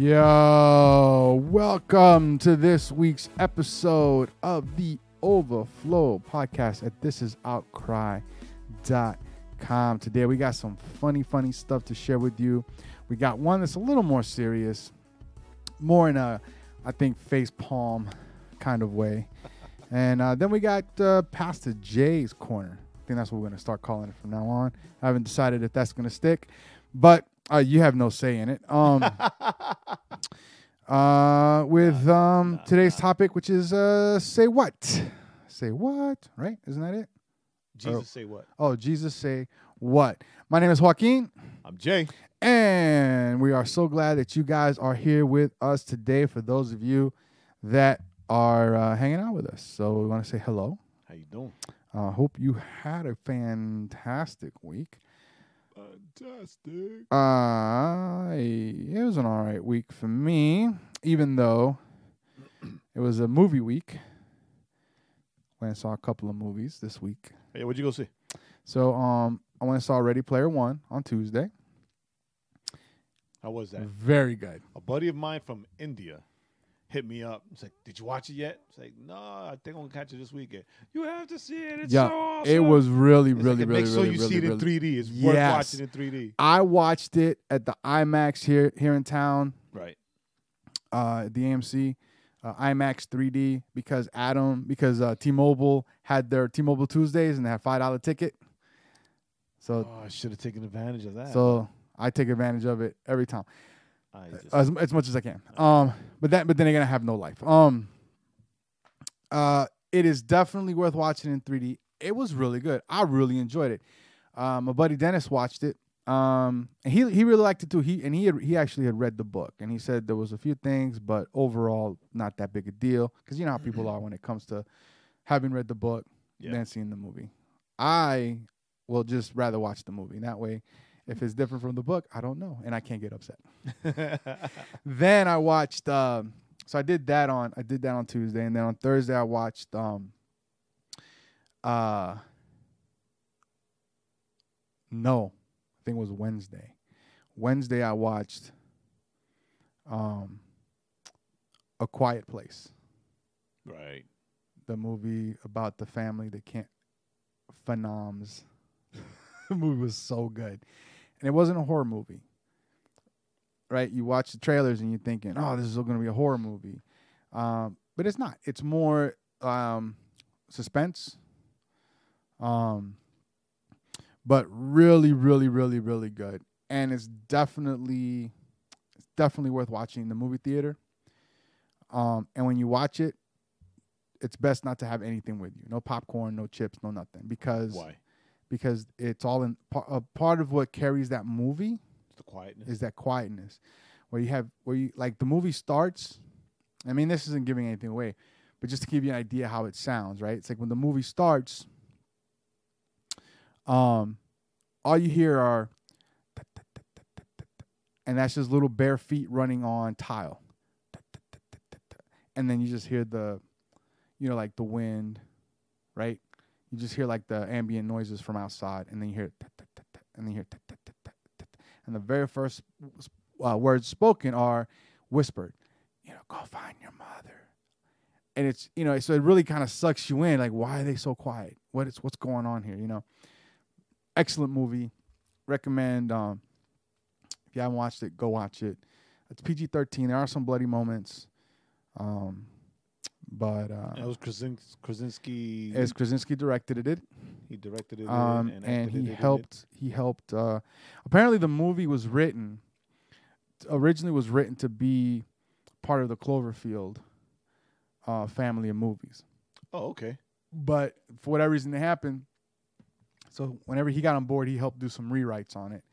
Yo, welcome to this week's episode of the Overflow Podcast at thisisoutcry.com. Today we got some funny stuff to share with you. We got one that's a little more serious, more in a, I think, face palm kind of way. And then we got Pastor Jay's Corner. I think that's what we're going to start calling it from now on. I haven't decided if that's going to stick, but you have no say in it. Today's topic, which is say what? Say what, right? Isn't that it? Jesus say what? Oh, Jesus say what? My name is Joaquin. I'm Jay. And we are so glad that you guys are here with us today. For those of you that are hanging out with us. So we want to say hello. How you doing? Hope you had a fantastic week. Fantastic. It was an all right week for me, even though it was a movie week. Went and saw a couple of movies this week. Hey, what'd you go see? So I went and saw Ready Player One on Tuesday. How was that? Very good. A buddy of mine from India hit me up. He's like, "Did you watch it yet?" It's like, "No, I think I'm gonna catch it this weekend." You have to see it. It's so awesome. It was really, It's really, like, really, make sure really, you really, see it in really, 3D. It's worth watching in 3D. I watched it at the IMAX here in town. Right. The AMC, IMAX 3D because T-Mobile had their T-Mobile Tuesdays and they had $5 ticket. So I should have taken advantage of that. So I take advantage of it every time. As much as I can. Okay. But then again, I have no life. It is definitely worth watching in 3D. It was really good. I really enjoyed it. My buddy Dennis watched it. And he really liked it too. He actually had read the book, and he said there was a few things, but overall not that big a deal. Because you know how people are when it comes to having read the book, then seeing the movie. I will just rather watch the movie. That way, if it's different from the book, I don't know, and I can't get upset. Then I watched. So I did that on Tuesday, and then on Thursday I watched. No, I think it was Wednesday. Wednesday I watched. A Quiet Place. Right. The movie about the family that can't. Phenoms. The movie was so good. And it wasn't a horror movie, right? You watch the trailers and you're thinking, oh, this is going to be a horror movie. But it's not. It's more suspense. But really, really, really, really good. And it's definitely worth watching in the movie theater. And when you watch it, it's best not to have anything with you. No popcorn, no chips, no nothing. Because why? Because it's all in part of what carries that movie. The quietness. Is that quietness, where you like the movie starts. I mean, this isn't giving anything away, but just to give you an idea how it sounds, right? It's like when the movie starts, all you hear are, and that's just little bare feet running on tile, and then you just hear the, like the wind, right? You just hear like the ambient noises from outside, and then you hear, and then you hear, and the very first words spoken are whispered. Go find your mother, and it's so it really kind of sucks you in. Like, why are they so quiet? What's going on here? Excellent movie. Recommend. If you haven't watched it, go watch it. It's PG-13. There are some bloody moments. But it was Krasinski. As Krasinski directed it. He directed it. And he helped. He helped. Apparently, the movie was originally written to be part of the Cloverfield family of movies. Oh, okay. But for whatever reason, it happened. So whenever he got on board, he helped do some rewrites on it.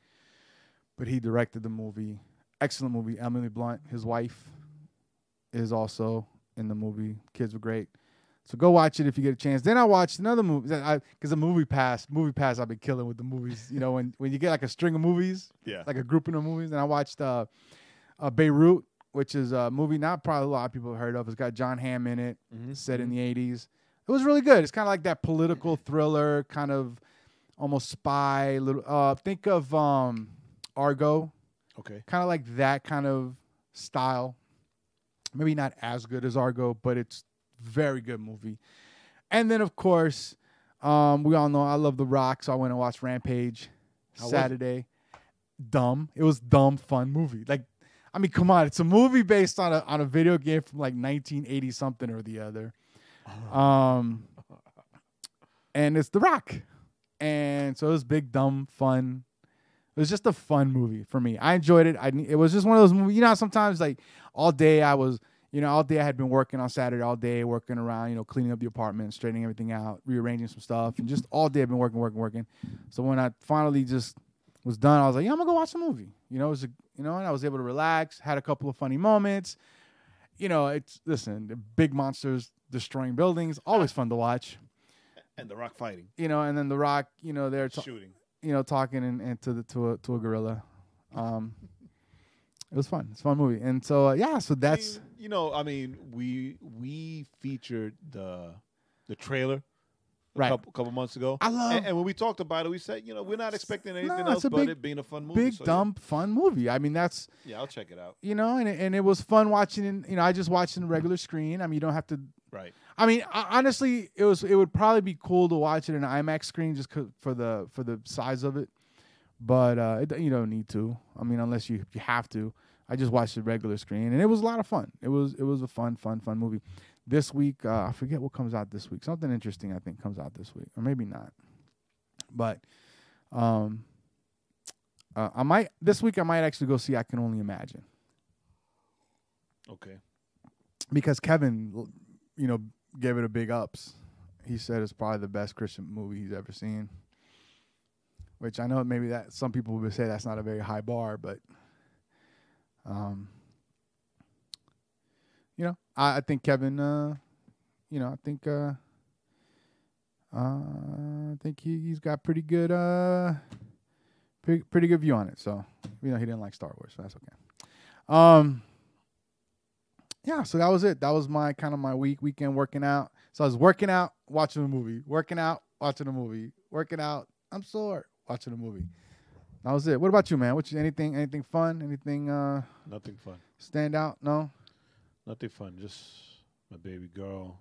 But he directed the movie. Excellent movie. Emily Blunt, his wife, is also in the movie. Kids were great. So go watch it if you get a chance. Then I watched another movie because the movie pass I've been killing with the movies. When you get like a string of movies, like a grouping of movies. And I watched Beirut, which is a movie not probably a lot of people have heard of. It's got John Hamm in it, set in the 80s. It was really good. It's kind of like that political thriller, kind of almost spy. Think of Argo. Okay. Kind of like that kind of style. Maybe not as good as Argo, but it's very good movie. And then, of course, we all know I love The Rock, so I went and watched Rampage Saturday. Dumb. It was dumb, fun movie. Like, I mean, come on. It's a movie based on a video game from like 1980 something or the other. And it's The Rock. And so it was big, dumb, fun. It was just a fun movie for me. I enjoyed it. It was just one of those movies. You know how sometimes like all day I had been working on Saturday all day, working around, cleaning up the apartment, straightening everything out, rearranging some stuff, and just all day I've been working. So when I finally just was done, I was like, yeah, I'm gonna go watch a movie. And I was able to relax, had a couple of funny moments. The big monsters destroying buildings, always fun to watch. And The Rock fighting. And then The Rock, they're shooting. Talking and to a gorilla. It was fun. It's a fun movie. And so so that's we featured the trailer right. a couple months ago. And when we talked about it, we said, we're not expecting anything else but it being a fun movie. Fun movie. I mean, that's I'll check it out. And it was fun watching I just watched in the regular screen. I mean, you don't have to right. I mean, honestly, it would probably be cool to watch it in an IMAX screen just for the size of it, but you don't need to. I mean, unless you have to. I just watched the regular screen, and it was a lot of fun. It was a fun movie. This week, I forget what comes out this week. Something interesting, I think, comes out this week, or maybe not. But this week I might actually go see I Can Only Imagine. Okay. Because Kevin, gave it a big ups. He said it's probably the best Christian movie he's ever seen. Which I know maybe that some people would say that's not a very high bar, but I think Kevin, I think he's got pretty good view on it. So he didn't like Star Wars, so that's okay. So that was it. That was my weekend working out. So I was working out, watching a movie, working out, watching a movie, working out. I'm sore, watching a movie. That was it. What about you, man? Anything fun? Anything? Nothing fun. Stand out? No. Nothing fun. Just my baby girl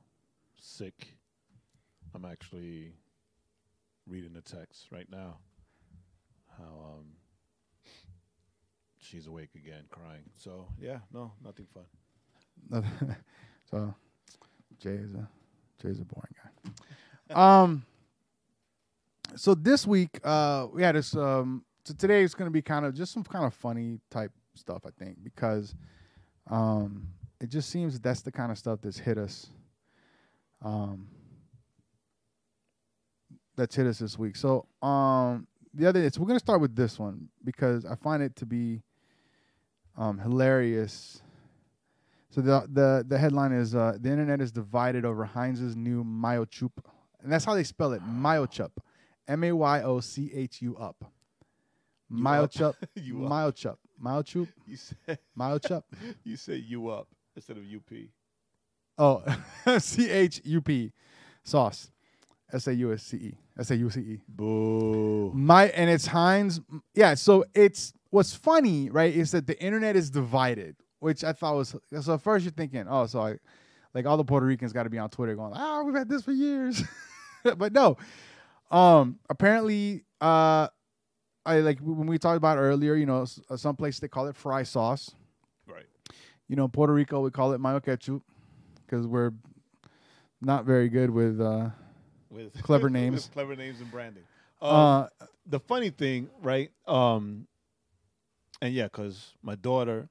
sick. I'm actually reading the text right now. How she's awake again, crying. So nothing fun. So Jay's a boring guy. So this week we had this. So today is going to be kind of just some kind of funny type stuff, I think, because it just seems that's the kind of stuff that's hit us. That's hit us this week. So we're going to start with this one because I find it to be hilarious. So the headline is the internet is divided over Heinz's new Mayo Chup, and that's how they spell it, Mayo Chup, MAYOCHU up. Mayo Chup, Mayo Chup, Mayo Chup. You said Mayo Chup. You said you up instead of UP. Oh, CHUP sauce, SAUCE. Boo. And it's Heinz. Yeah. So what's funny, right, is that the internet is divided. Which I thought was so. At first, you're thinking, oh, so like all the Puerto Ricans got to be on Twitter going, we've had this for years, but no. Apparently, I like when we talked about earlier. Some places they call it fry sauce. Right. Puerto Rico we call it mayo ketchup because we're not very good with clever names. With clever names and branding. The funny thing, right? And because my daughter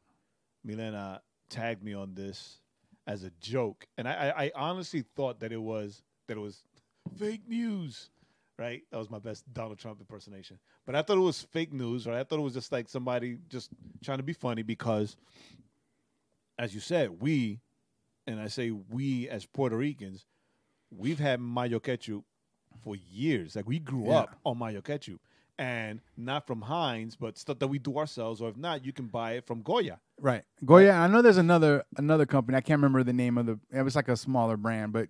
Milena tagged me on this as a joke, and I honestly thought that it was fake news, right? That was my best Donald Trump impersonation. But I thought it was fake news, right? I thought it was just like somebody just trying to be funny because, as you said, and I say we as Puerto Ricans, we've had mayo ketchup for years. Like we grew up on mayo ketchup. And not from Heinz, but stuff that we do ourselves, or if not, you can buy it from Goya. Right, Goya. I know there's another company. I can't remember the name of it was like a smaller brand, but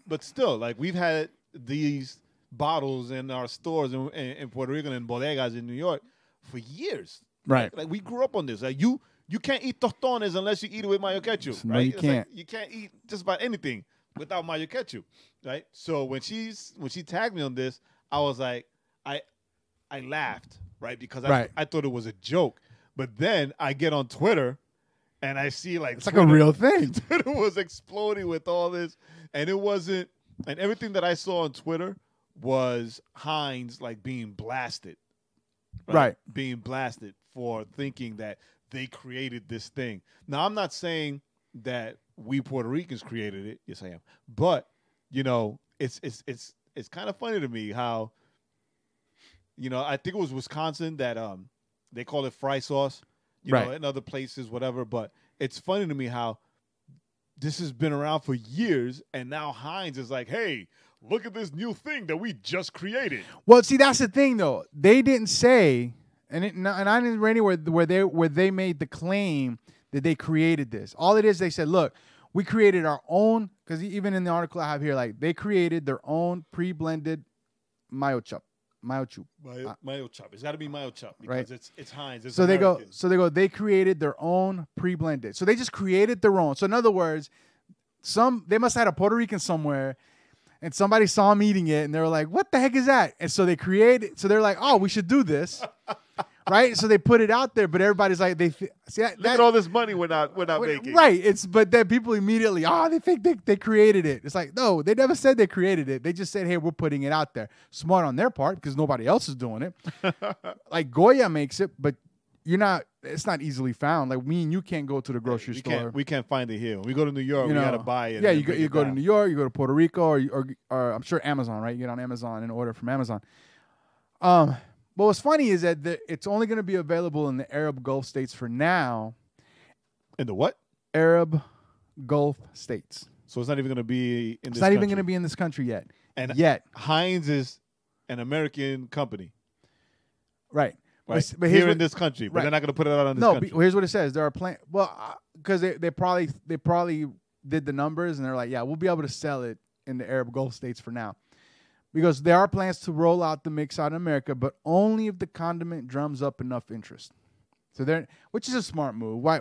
but still, like we've had these bottles in our stores in Puerto Rico and bodegas in New York for years. Right, like we grew up on this. Like you you can't eat tostones unless you eat it with mayo ketchup, No, right? you can't. You can't eat just about anything without mayo ketchup, right? So when she tagged me on this, I was like, I laughed, right? Because I thought it was a joke. But then I get on Twitter and I see like it's Twitter, like a real thing. Twitter was exploding with all this, and it wasn't. And everything that I saw on Twitter was Heinz like being blasted, right? Being blasted for thinking that they created this thing. Now I'm not saying that we Puerto Ricans created it. Yes, I am. But you know, it's kind of funny to me how, you know, I think it was Wisconsin that they call it fry sauce, you know, in other places, whatever. But it's funny to me how this has been around for years, and now Heinz is like, hey, look at this new thing that we just created. Well, see, that's the thing, though. They didn't say, and I didn't read anywhere where they made the claim that they created this. All it is, they said, look, we created our own, because even in the article I have here, like, they created their own pre-blended mayo chup. Mayo chup. Mayo chup. It's got to be mayo chup because it's Heinz. It's they created their own pre-blended. So they just created their own. So in other words, they must have had a Puerto Rican somewhere, and somebody saw them eating it, and they were like, "What the heck is that?" And so they created. So they're like, "Oh, we should do this." Right, so they put it out there, but everybody's like, look at all this money we're not making. Right, but then people immediately, they think they created it. It's like, no, they never said they created it. They just said, hey, we're putting it out there. Smart on their part because nobody else is doing it. Like Goya makes it, but it's not easily found. Like me and you can't go to the grocery store. We can't find it here. When we go to New York, we gotta buy it. Yeah, you go to New York, you go to Puerto Rico, or I'm sure Amazon, right? You get on Amazon and order from Amazon. But what's funny is that it's only going to be available in the Arab Gulf states for now. In the what? Arab Gulf states. So it's not even going to be in this country? It's not even going to be in this country yet. And yet. Heinz is an American company. Right. But here in this country. But they're not going to put it out on this country. No, here's what it says. There are plans. Well, because they probably did the numbers, and they're like, yeah, we'll be able to sell it in the Arab Gulf states for now. Because there are plans to roll out the mix out in America, but only if the condiment drums up enough interest. So which is a smart move. Why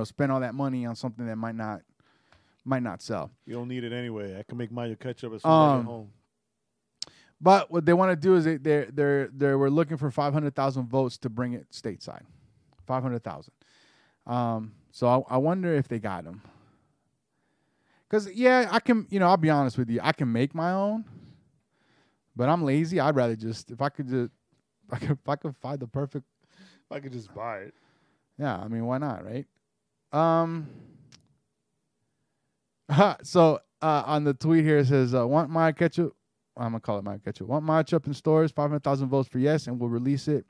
spend all that money on something that might not sell? You don't need it anyway. I can make mayo ketchup as soon as I get home. But what they want to do is they were looking for 500,000 votes to bring it stateside. 500,000. So I wonder if they got them. Because I can. I'll be honest with you. I can make my own. But I'm lazy. I'd rather just if I could find the perfect. If I could just buy it. Yeah, I mean, why not, right? So on the tweet here it says, "Want my ketchup?" I'm gonna call it my ketchup. Want my ketchup in stores? 500,000 votes for yes, and we'll release it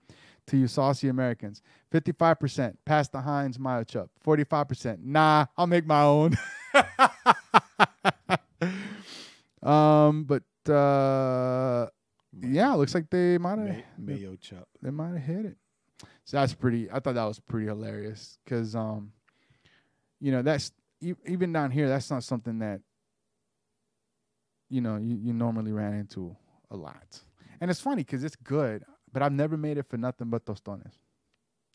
to you saucy Americans. 55% pass the Heinz mayo chup. 45% nah, I'll make my own. But. Yeah, it looks like they might have mayo chup. They might have hit it. So that's pretty. I thought that was pretty hilarious because, that's even down here. That's not something that you normally ran into a lot. And it's funny because it's good, but I've never made it for nothing but tostones.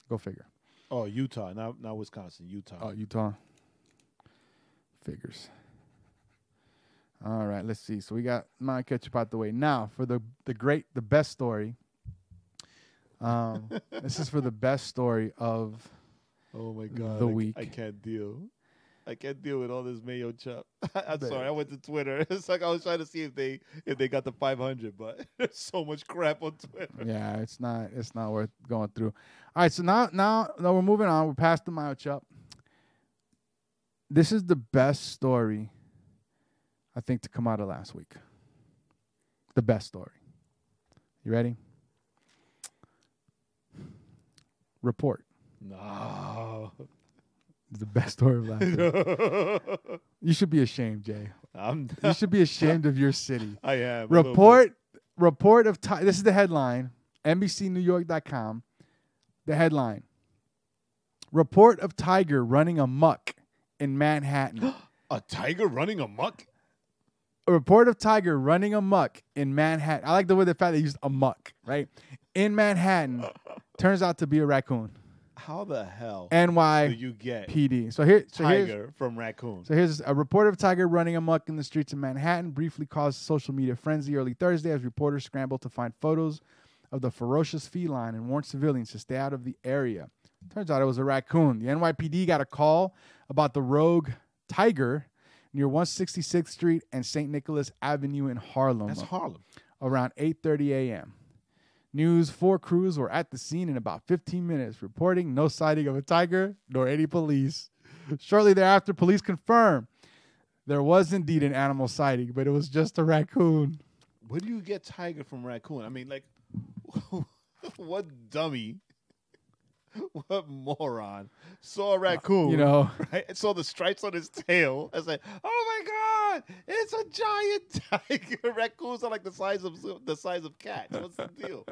Go figure. Oh, Utah, not Wisconsin. Utah. Oh, Utah. Figures. All right, let's see. So we got my ketchup out the way. Now for the best story. This is for the best story of oh my God, the week. I can't deal. I can't deal with all this mayo chup. I'm sorry. I went to Twitter. It's like I was trying to see if they got the 500, but there's so much crap on Twitter. Yeah, it's not worth going through. All right, so now we're moving on. We're past the mayo chup. This is the best story, I think, to come out of last week. The best story. You ready? Report. No. It's the best story of last week. You should be ashamed, Jay. You should be ashamed of your city. I am. Report of this is the headline, NBCNewYork.com. The headline. Report of tiger running amok in Manhattan. A tiger running amok? A report of tiger running amok in Manhattan. I like the fact they used amok, right? In Manhattan, turns out to be a raccoon. How the hell do NYPD. you get Here's tiger from raccoon? So here's a report of tiger running amok in the streets of Manhattan briefly caused social media frenzy early Thursday as reporters scrambled to find photos of the ferocious feline and warned civilians to stay out of the area. Turns out it was a raccoon. The NYPD got a call about the rogue tiger near 166th Street and St. Nicholas Avenue in Harlem. That's Harlem. Around 8:30 a.m. News 4 crews were at the scene in about 15 minutes, reporting no sighting of a tiger nor any police. Shortly thereafter, police confirmed there was indeed an animal sighting, but it was just a raccoon. Where do you get tiger from raccoon? I mean, like, what dummy, what moron saw a raccoon, right? And saw the stripes on his tail. I said, "Oh my God, it's a giant tiger!" Raccoons are like the size of cats. What's the deal?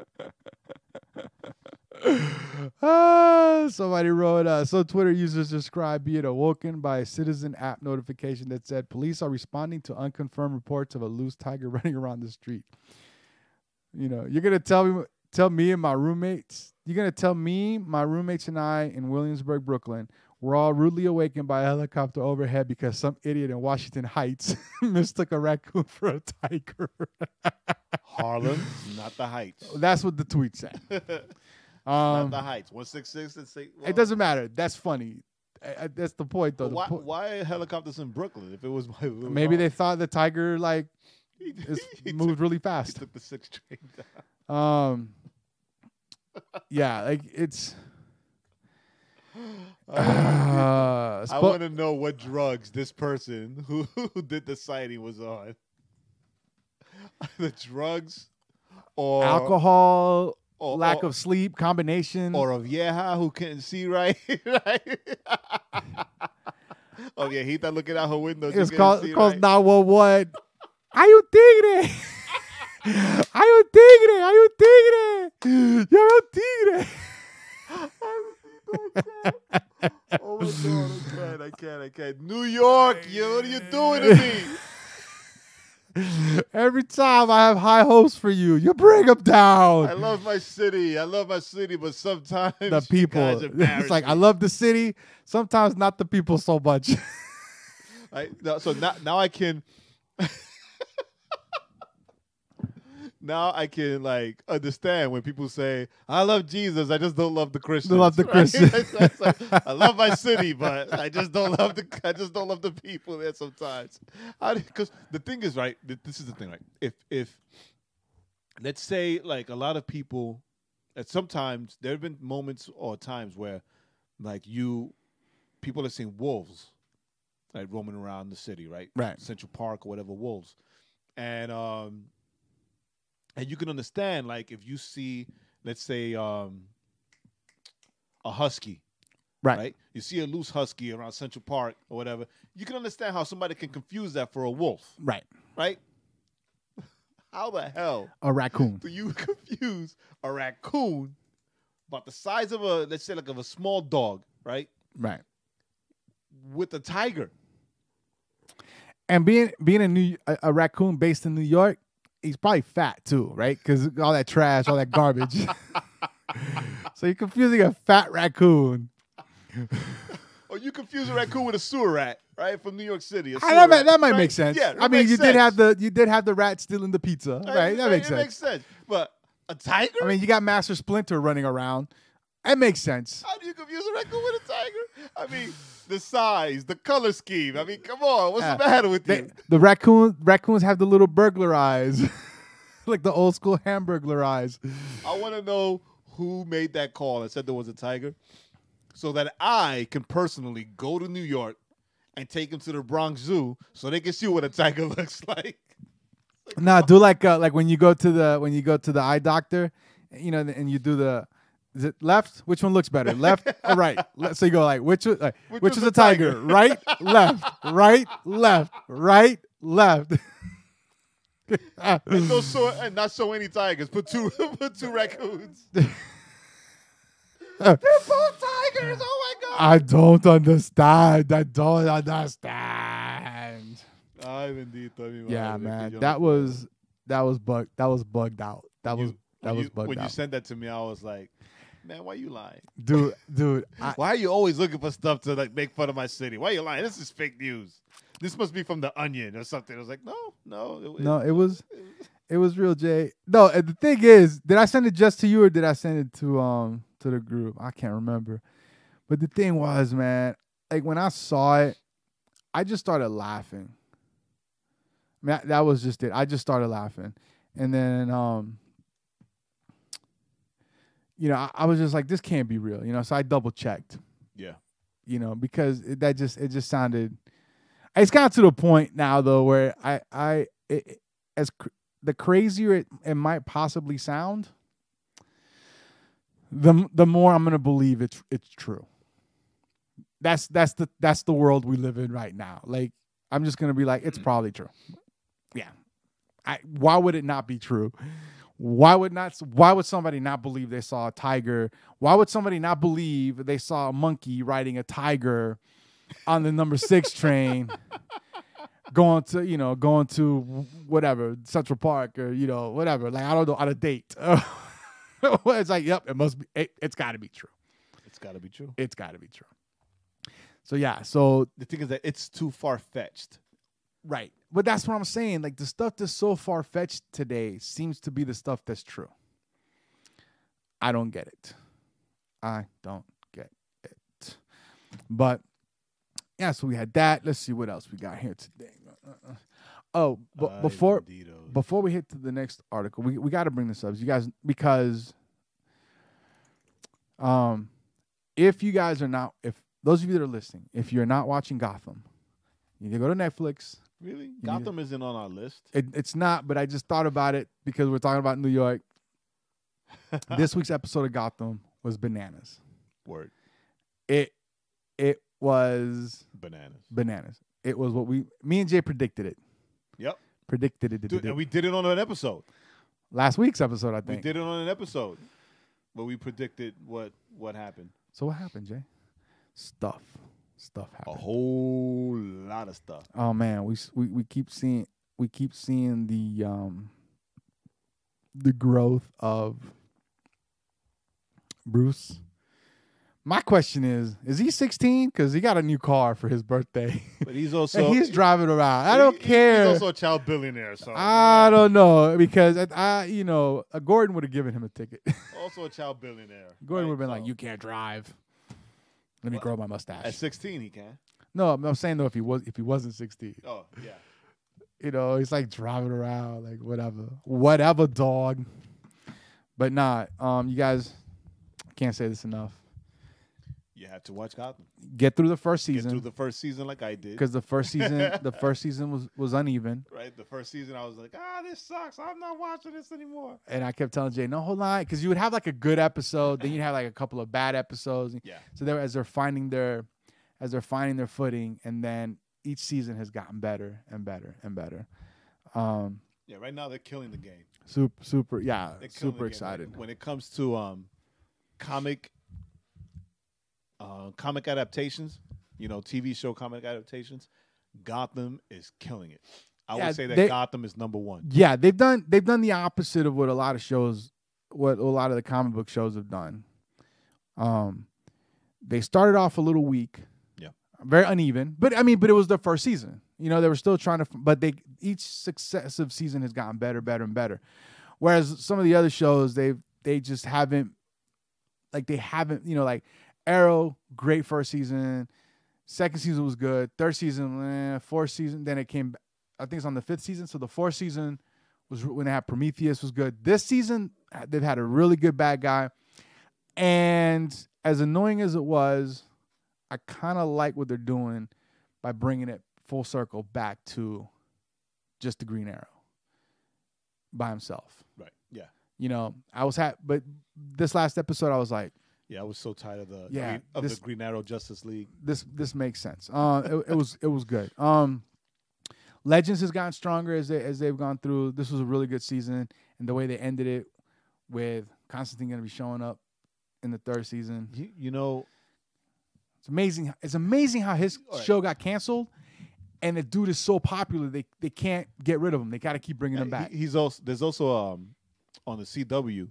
Somebody wrote, so Twitter users described being awoken by a citizen app notification that said police are responding to unconfirmed reports of a loose tiger running around the street. You're gonna tell me and my roommates. You're gonna tell me, my roommates, and I in Williamsburg, Brooklyn, we're all rudely awakened by a helicopter overhead because some idiot in Washington Heights mistook a raccoon for a tiger. Harlem, not the Heights. That's what the tweet said. Not the Heights. 166 and say. Well, it doesn't matter. That's funny. That's the point, though. Why helicopters in Brooklyn? If it was maybe they thought the tiger moved really fast. He took the 6th train down. Yeah, like it's. I want to know what drugs this person who did the sighting was on. The drugs, or alcohol, or lack of sleep, combination, or a vieja who couldn't see right. Right? Oh yeah, he thought looking out her window. It's called 911. Are you tigre? Are you tigre? Are you tigre? You're a tigre. Oh my God, I can't. New York, what are you doing to me? Every time I have high hopes for you, you bring them down. I love my city, but sometimes the people. It's like, I love the city. Sometimes not the people so much. So now I can. Now I can understand when people say, "I love Jesus, I just don't love the Christians." Christians. I love my city, but I just don't love the people there sometimes. Because the thing is, right? This is the thing, right? If let's say a lot of people, sometimes there have been moments or times where people are seeing wolves roaming around the city, right? Right. Central Park or whatever, wolves, and you can understand, if you see, let's say, a husky, right? You see a loose husky around Central Park or whatever. You can understand how somebody can confuse that for a wolf, right? How the hell a raccoon do you confuse a raccoon about the size of let's say, of a small dog, right? Right. With a tiger. And being a raccoon based in New York, he's probably fat too, right? Because all that trash, all that garbage. So you're confusing a fat raccoon. Or you confuse a raccoon with a sewer rat, right? From New York City. That might make sense. Yeah, I mean, you did have the rat stealing the pizza, right? That makes sense. It makes sense. But a tiger? I mean, you got Master Splinter running around. That makes sense. How do you confuse a raccoon with a tiger? I mean, the size, the color scheme. I mean, come on. What's the matter with you? The raccoons have the little burglar eyes. Like the old school Hamburglar eyes. I want to know who made that call and said there was a tiger so that I can personally go to New York and take him to the Bronx Zoo so they can see what a tiger looks like. Nah, do like when you go to the eye doctor, and you do the. Is it left? Which one looks better, left or right? So you go which is a tiger? Right, left, right, left, right, left. And not so many tigers. Put two raccoons. They're both tigers. Oh my God! I don't understand. Ay, bendito, yeah, man, that was bugged out. That was bugged out. When you sent that to me, I was like, Man, why you lying? dude. Why are you always looking for stuff to like make fun of my city? Why are you lying? This is fake news. This must be from The Onion or something. I was like, no. It was real, Jay. No, and the thing is, did I send it just to you or did I send it to the group? I can't remember. But the thing was, man, like when I saw it, I just started laughing. I mean, that was just it. I just started laughing. And then I was just like, this can't be real, so I double checked. Yeah. Because it just sounded. It's gotten to the point now though where the crazier it might possibly sound, the more I'm gonna believe it's true. That's the world we live in right now. Like I'm just gonna be like, it's probably true. Yeah. Why would it not be true? Why would somebody not believe they saw a tiger? Why would somebody not believe they saw a monkey riding a tiger on the number 6 train going to whatever, Central Park or, whatever. Like, I don't know, on a date. It's like, yep, it must be, it's got to be true. It's got to be true. It's got to be true. So, yeah. So the thing is that it's too far-fetched. Right. But that's what I'm saying. Like, the stuff that's so far-fetched today seems to be the stuff that's true. I don't get it. But, yeah, so we had that. Let's see what else we got here today. But before we hit to the next article, we got to bring this up, you guys, because if those of you that are listening, if you're not watching Gotham, you need to go to Netflix. Really? Gotham isn't on our list. It's not, but I just thought about it because we're talking about New York. This week's episode of Gotham was bananas. Word. It was bananas. It was what me and Jay predicted it. Yep. Predicted it. Dude, and we did it on an episode. Last week's episode, I think. We did it on an episode. But we predicted what happened. So what happened, Jay? Stuff happened. A whole lot of stuff. Oh man, we keep seeing the growth of Bruce. My question is he 16? Because he got a new car for his birthday. But he's also he's driving around. I don't care. He's also a child billionaire. So I don't know, because Gordon would have given him a ticket. Also a child billionaire. Gordon would have been like, "You can't drive. Let me grow my mustache." At 16, he can. No, I'm saying though, if he wasn't 16. Oh yeah. He's like driving around like whatever, dog. But nah, you guys can't say this enough. You have to watch Gotham. Get through the first season. Get through the first season like I did. Because the first season was uneven. Right. The first season I was like, this sucks. I'm not watching this anymore. And I kept telling Jay, no, hold on, because you would have like a good episode, then you'd have like a couple of bad episodes. Yeah. So as they're finding their footing, and then each season has gotten better and better and better. Yeah. Right now they're killing the game. Super. Yeah. Super excited. When it comes to comic adaptations, TV show comic adaptations, Gotham is killing it. I would say that Gotham is number one. Yeah, they've done the opposite of what a lot of the comic book shows have done. They started off a little weak. Yeah. Very uneven. But it was their first season. They were still trying to, but each successive season has gotten better, and better. Whereas some of the other shows, they just haven't, like Arrow, great first season. Second season was good. Third season, fourth season, then it came, I think it's on the 5th season. So the 4th season was when they had Prometheus, was good. This season, they've had a really good bad guy. And as annoying as it was, I kind of like what they're doing by bringing it full circle back to just the Green Arrow by himself. Right, yeah. I was but this last episode, I was like, yeah, I was so tired of the Green Arrow Justice League. This makes sense. It was good. Legends has gotten stronger as they've gone through. This was a really good season, and the way they ended it with Constantine going to be showing up in the 3rd season. It's amazing. It's amazing how his show got canceled, and the dude is so popular they can't get rid of him. They got to keep bringing him back. There's also on the CW.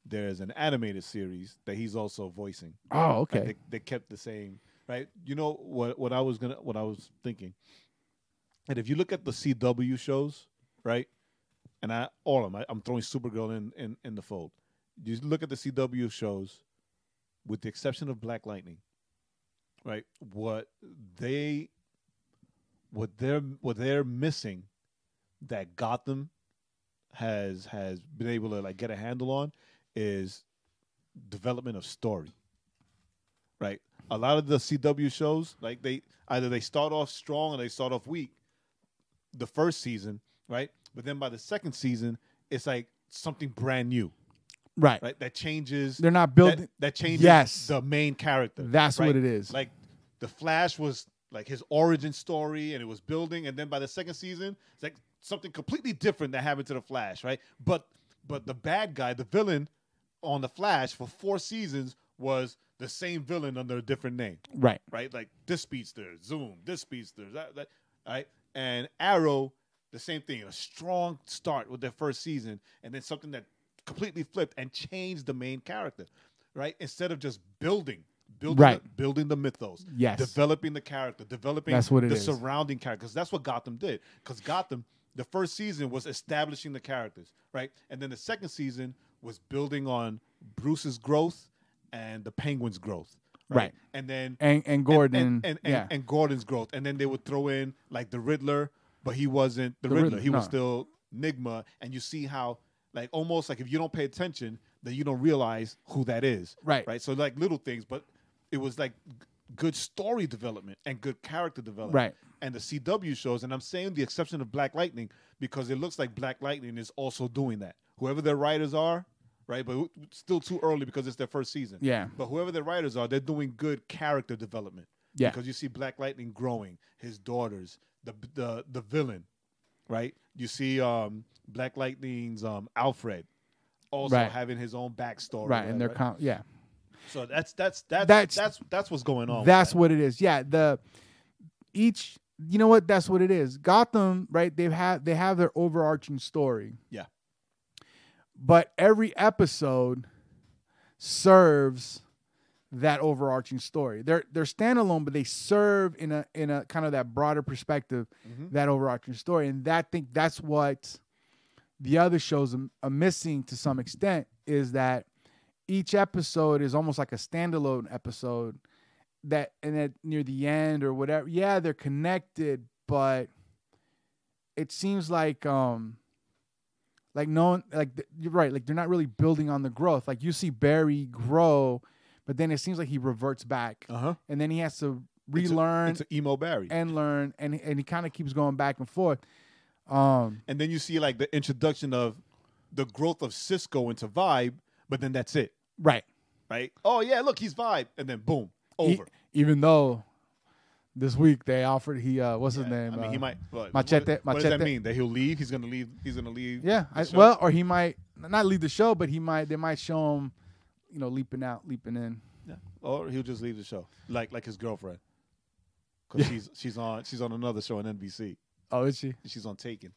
there's an animated series that he's also voicing. Oh, okay. Like they kept the same, right? You know what I was thinking. And if you look at the CW shows, right? And all of them, I'm throwing Supergirl in the fold. You look at the CW shows, with the exception of Black Lightning, right? What they're missing that Gotham has been able to like get a handle on is development of story. Right? A lot of the CW shows, like they start off strong or they start off weak the first season, right? But then by the second season, it's like something brand new. Right. Right? That changes. They're not building. That changes Yes. the main character. That's right? what it is. Like the Flash was like his origin story and it was building. And then by the second season, it's like something completely different that happened to the Flash, right? But the bad guy, the villain on the Flash for 4 seasons was the same villain under a different name. Right. Right? Like this speedster, Zoom, this speedster, that right? And Arrow, the same thing. A strong start with their first season, and then something that completely flipped and changed the main character, right? Instead of just building the mythos, yes, developing the character, developing the surrounding characters. That's what Gotham did. Because Gotham, the first season was establishing the characters, right? And then the second season was building on Bruce's growth and the Penguin's growth. Right. And then and Gordon and Gordon's growth. And then they would throw in like the Riddler, but he wasn't the Riddler. He was still Nigma. And you see how like almost like if you don't pay attention, then you don't realize who that is. Right. So like little things, but it was like good story development and good character development. Right. And the CW shows, and I'm saying the exception of Black Lightning, because it looks like Black Lightning is also doing that. Whoever their writers are, right? But still too early because it's their first season. Yeah. But whoever their writers are, they're doing good character development. Yeah. Because you see Black Lightning growing, his daughters, the villain, right? You see Black Lightning's Alfred also having his own backstory. Right, and they're right? So that's what's going on. That's what it is. Yeah. You know what? That's what it is. Gotham, right? They have their overarching story. Yeah. But every episode serves that overarching story. They're standalone, but they serve in a kind of that broader perspective, that overarching story. And that's what the other shows are missing to some extent, is that each episode is almost like a standalone episode that near the end or whatever. Yeah, they're connected, but it seems like no one, like you're right, like they're not really building on the growth. Like you see Barry grow, but then it seems like he reverts back, and then he has to relearn. It's an emo Barry and learn, and he kind of keeps going back and forth. And then you see like the introduction of the growth of Cisco into Vibe, but then that's it. Right. Oh yeah, look, he's Vibe, and then boom, over. Even though this week they offered what's his name? I mean, he might. Machete. What does that mean? That he'll leave? He's gonna leave. He's gonna leave. Yeah. Or he might not leave the show, but they might show him, leaping out, leaping in. Yeah. Or he'll just leave the show, like his girlfriend, because she's on another show on NBC. Oh, is she? She's on Taken.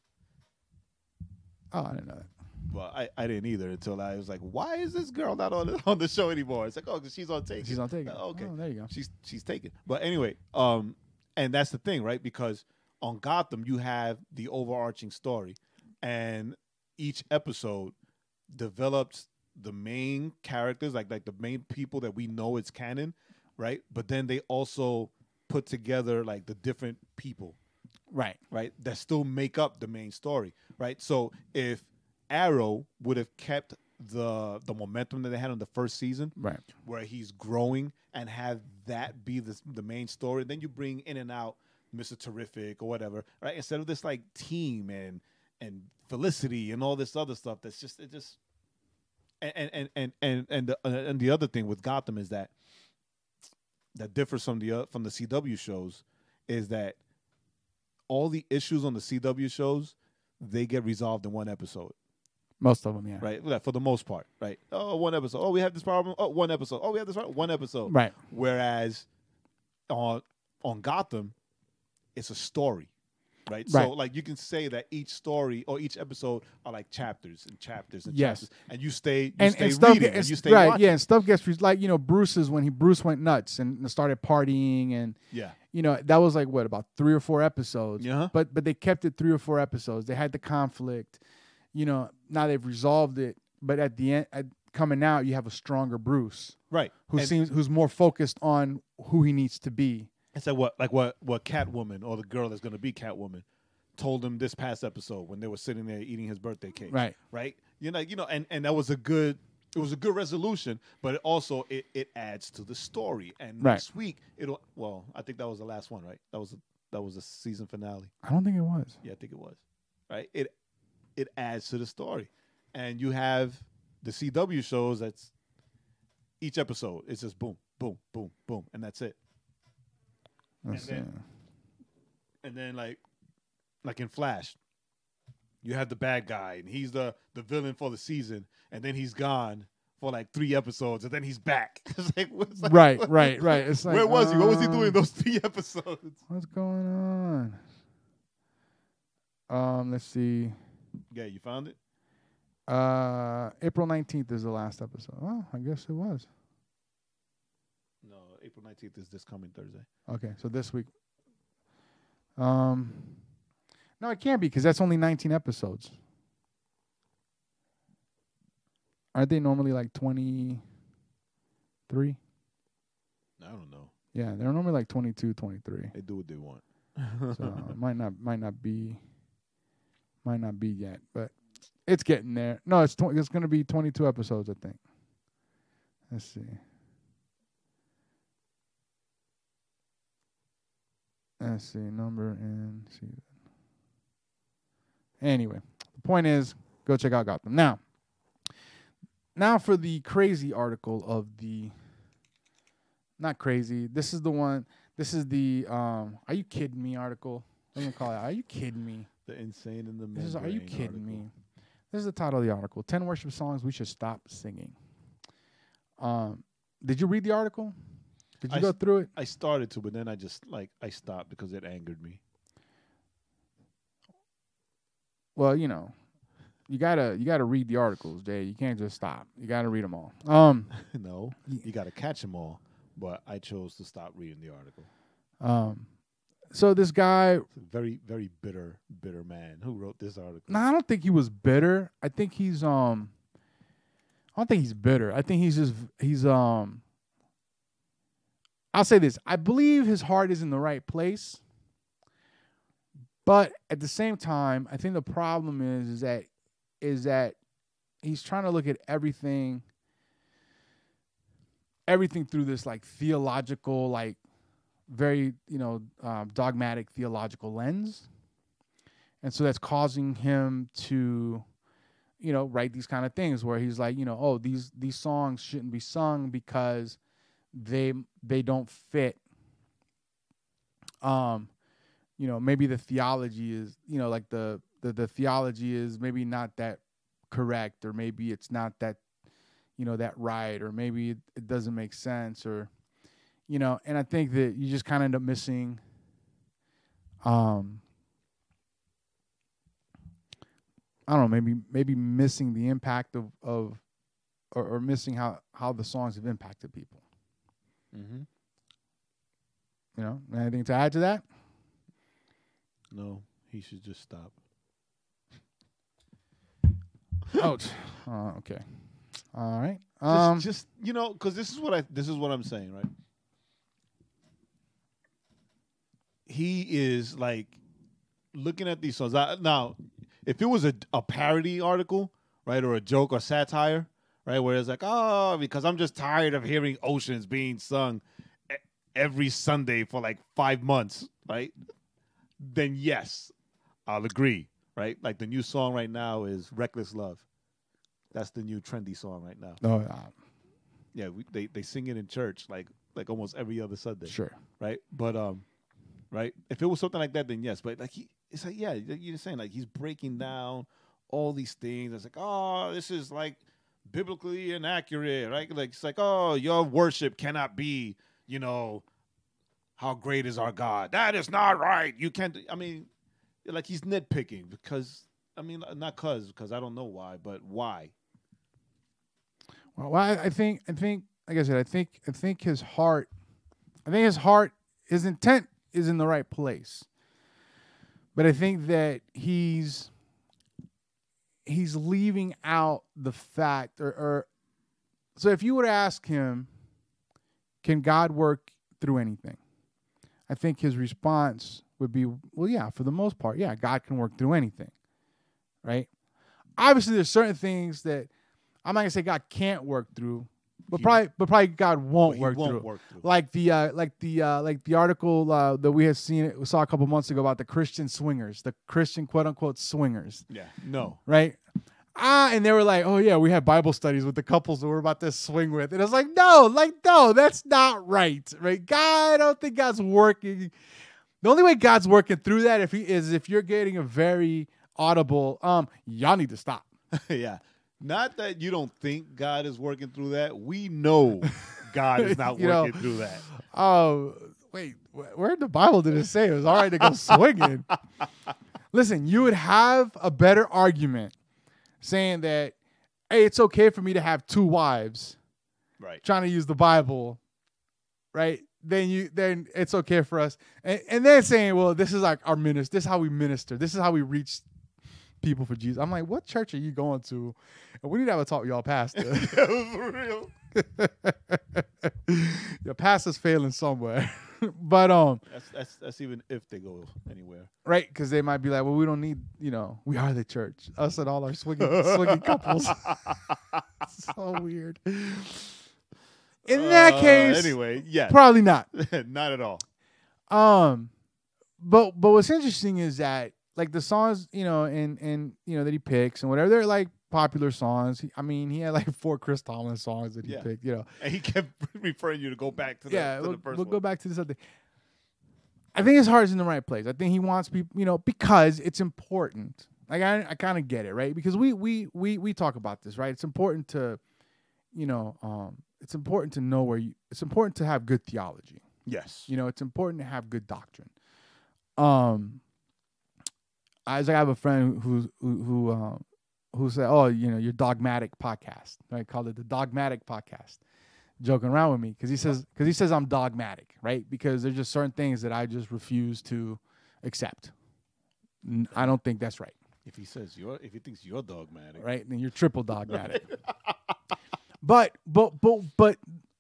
Oh, I didn't know that. Well, I didn't either until I was like, why is this girl not on the show anymore? It's like, oh, because she's on Taken. She's on Taken. Okay. Oh, there you go. She's Taken. But anyway, and that's the thing, right? Because on Gotham, you have the overarching story, and each episode develops the main characters, like the main people that we know it's canon, right? But then they also put together like the different people, right, that still make up the main story, right? So if Arrow would have kept the momentum that they had on the first season, right, where he's growing, and have that be the main story, then you bring in and out Mr. Terrific or whatever, right? Instead of this like team and Felicity and all this other stuff, that's just and the other thing with Gotham is that differs from the CW shows is that all the issues on the CW shows, they get resolved in one episode. Most of them, yeah. Right, for the most part, right? Oh, one episode. Oh, we have this problem. Oh, one episode. Oh, we have this problem. One episode. Right. Whereas on Gotham, it's a story. right? Right. So like you can say that each story or each episode are like chapters and chapters and Yes. chapters, and you stay and stuff reading and you stay right, watching. yeah, and stuff gets like Bruce's when Bruce went nuts and started partying and Yeah. that was like what about 3 or 4 episodes. Uh-huh. But they kept it 3 or 4 episodes. They had the conflict. Now they've resolved it. But at the end, coming out, you have a stronger Bruce, Right. who's more focused on who he needs to be. It's what Catwoman or the girl that's going to be Catwoman told him this past episode when they were sitting there eating his birthday cake. Right. Right. And that was a good resolution, but it adds to the story. And Right. next week I think that was the last one, right? That was the season finale. I don't think it was. Yeah, I think it was. Right. It adds to the story. And you have the CW shows that's each episode it's just boom, boom, boom, boom, and that's it. And then like in Flash, you have the bad guy and he's the villain for the season, and then he's gone for like 3 episodes, and then he's back. It's like, right. It's like, where was he? What was he doing those 3 episodes? What's going on? Let's see. Yeah, you found it? April 19th is the last episode. Oh, I guess it was. No, April 19th is this coming Thursday. Okay, so this week. No, it can't be because that's only 19 episodes. Aren't they normally like 23? I don't know. Yeah, they're normally like 22, 23. They do what they want. So it might not be yet, but it's getting there. No, it's going to be 22 episodes, I think. Let's see. Number and season. Anyway, the point is, go check out Gotham. Now for the crazy article of the. Not crazy. This is the one. This is the. Are you kidding me? Article. I'm gonna call it. Are you kidding me? The insane in the This is. Are you kidding article. me? This is the title of the article. 10 worship songs we should stop singing. Did you read the article? Did you go through it? I started to, but then I just I stopped because it angered me. Well, you gotta read the articles, Jay. You can't just stop. You gotta read them all. No, you got to catch them all. But I chose to stop reading the article. So this guy, It's a very, very bitter man who wrote this article. no, I don't think he was bitter. I think he's I don't think he's bitter. I think he's I'll say this. I believe his heart is in the right place. But at the same time, I think the problem is that he's trying to look at everything through this like theological, like very, dogmatic theological lens. And so that's causing him to, write these kind of things where he's like, these songs shouldn't be sung because they don't fit. Maybe the theology is, like the theology is maybe not that correct, or maybe it's not that, that right, or maybe it doesn't make sense, or, and I think that you just kind of end up missing, I don't know, maybe missing the impact of or missing how the songs have impacted people. Mm-hmm. Anything to add to that? No, he should just stop. Ouch. Okay. All right. Just because this is what I'm saying, right? He is like looking at these songs. Now, if it was a parody article, right, or a joke or satire, right, where it's like, oh, because I'm just tired of hearing Oceans being sung every Sunday for like 5 months, right? Then yes, I'll agree, right? Like the new song right now is "Reckless Love." That's the new trendy song right now. Oh, Yeah, they sing it in church like almost every other Sunday. sure. Right? But right? If it was something like that, then yes. But like it's like, yeah, you're saying like he's breaking down all these things. It's like, oh, this is like biblically inaccurate, right? Like it's like, oh, your worship cannot be, how great is our God? That is not right. You can't. I mean, like he's nitpicking because I mean not because I don't know why, but why? Well, I think, like I said, I think his heart, his intent is in the right place, but I think that he's leaving out the fact, or so if you were to ask him, can God work through anything? I think his response would be, well, yeah, for the most part, yeah, God can work through anything, right? Obviously, there's certain things that I'm not gonna say God can't work through, but probably God won't work through. Like the article that we saw a couple months ago about the Christian swingers, the Christian quote unquote swingers. Yeah, no, right. And they were like, oh yeah, we had Bible studies with the couples that we're about to swing with, and I was like, no, that's not right, right? God, I don't think God's working. The only way God's working through that if you're getting a very audible, y'all need to stop. Yeah. Not that you don't think God is working through that. We know God is not working through that. Oh, wait. Where in the Bible did it say it was all right to go swinging? Listen, you would have a better argument saying that, hey, it's okay for me to have 2 wives. Right. Trying to use the Bible, right? Then it's okay for us. And then saying, well, this is like our minister. This is how we minister. This is how we reach people for Jesus. I'm like, what church are you going to? And we need to have a talk with y'all pastor. For real. Your pastor's failing somewhere. But that's even if they go anywhere. Right, because they might be like, well, we don't need, we are the church. Us and all our swinging couples. So weird. In that case, anyway, yeah. Probably not. Not at all. But what's interesting is that like the songs, and that he picks and whatever, they're like popular songs. He had like 4 Chris Tomlin songs that he picked, And he kept referring you to go back to the first one. We'll go back to this other thing. I think his heart is in the right place. I think he wants people, because it's important. Like I kind of get it, right? Because we talk about this, right? It's important to, it's important to know it's important to have good theology. Yes. It's important to have good doctrine. I have a friend who said, oh, your dogmatic podcast, right? Called it the dogmatic podcast, joking around with me because he says I'm dogmatic, right? Because there's just certain things that I just refuse to accept. I don't think that's right. If he thinks you're dogmatic, right? Then you're triple dogmatic. but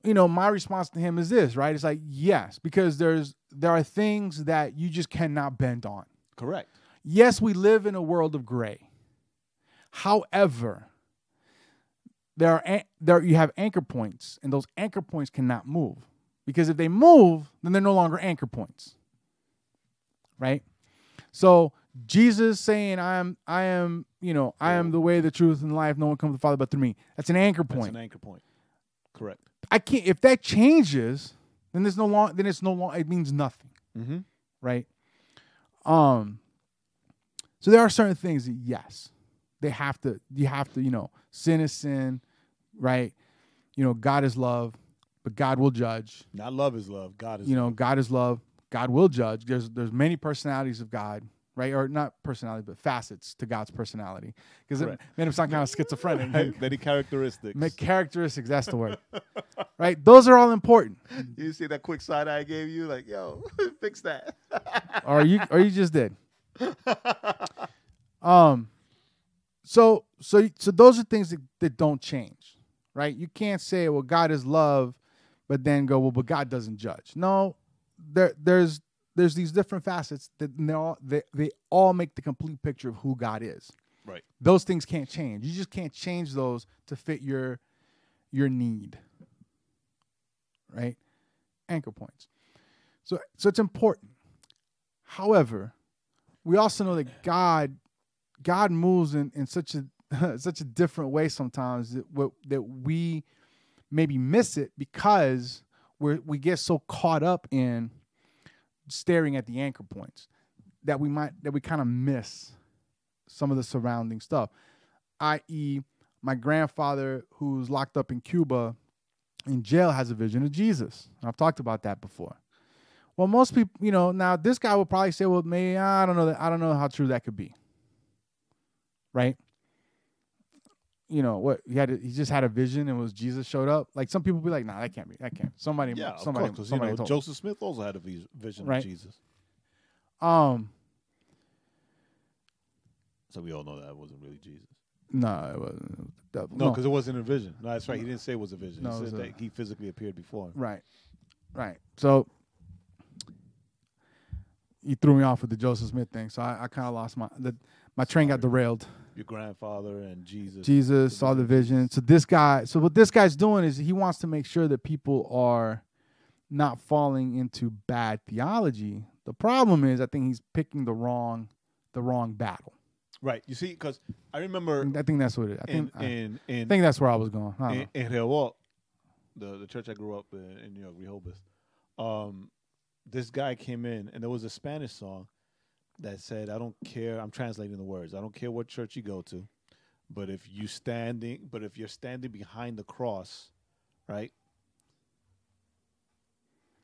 my response to him is this, right? It's like, yes, because there are things that you just cannot bend on. Correct. Yes, we live in a world of gray. However, you have anchor points, and those anchor points cannot move. Because if they move, then they're no longer anchor points. Right? So Jesus saying, I am the way, the truth, and the life, no one comes to the Father but through me. That's an anchor point. That's an anchor point. Correct. I can't, if that changes, then it means nothing. Mm-hmm. Right? So there are certain things that, yes, you have to, sin is sin, right? God is love, but God will judge. Not love is love. God is love. God is love. God will judge. There's many personalities of God, right? Or not personality, but facets to God's personality. Because it made him sound kind of schizophrenic. Many characteristics. Characteristics, that's the word. Right? Those are all important. You see that quick side I gave you? Like, yo, fix that. or you just did. So those are things that don't change, right? You can't say, well, God is love, but then go, well, but God doesn't judge. No, there's these different facets that they all make the complete picture of who God is. Right. Those things can't change. You just can't change those to fit your need. Right? Anchor points. So it's important. However, we also know that God moves in such a different way sometimes that we maybe miss it because we get so caught up in staring at the anchor points that we kind of miss some of the surrounding stuff. I.e., my grandfather, who's locked up in Cuba in jail, has a vision of Jesus. I've talked about that before. Well, most people, now this guy would probably say, well, maybe I don't know that. I don't know how true that could be. Right? What he just had a vision and was Jesus showed up. Like some people be like, nah, that can't be. That can't. Somebody told Joseph Smith also had a vision right? of Jesus. So we all know that wasn't really Jesus. No, it wasn't. It was the devil. No, because it wasn't a vision. No, that's right. He didn't say it was a vision. No, he said that he physically appeared before him. Right. So you threw me off with the Joseph Smith thing. So I kind of lost my train got derailed. Your grandfather and Jesus. Jesus saw the vision. So what this guy's doing is he wants to make sure that people are not falling into bad theology. The problem is I think he's picking the wrong battle. Right. You see, because I remember. I think that's what it is. I think that's where I was going. In Rehoboth, the church I grew up in New York, Rehoboth, this guy came in, and there was a Spanish song that said, I don't care. I'm translating the words. I don't care what church you go to, but if you're standing behind the cross, right?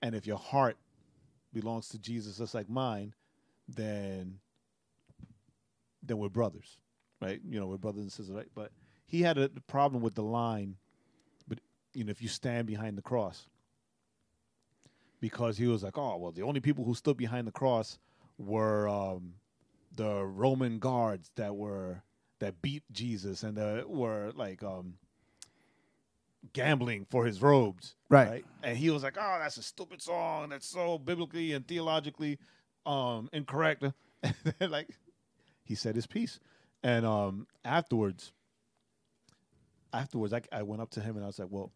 And if your heart belongs to Jesus just like mine, then we're brothers, right? We're brothers and sisters, right? But he had a problem with the line, but if you stand behind the cross, because he was like, oh, well, the only people who stood behind the cross were the Roman guards that beat Jesus and were like gambling for his robes, right? And he was like, oh, that's a stupid song. That's so biblically and theologically incorrect. And then, like, he said his piece, and afterwards, I went up to him and I was like, well,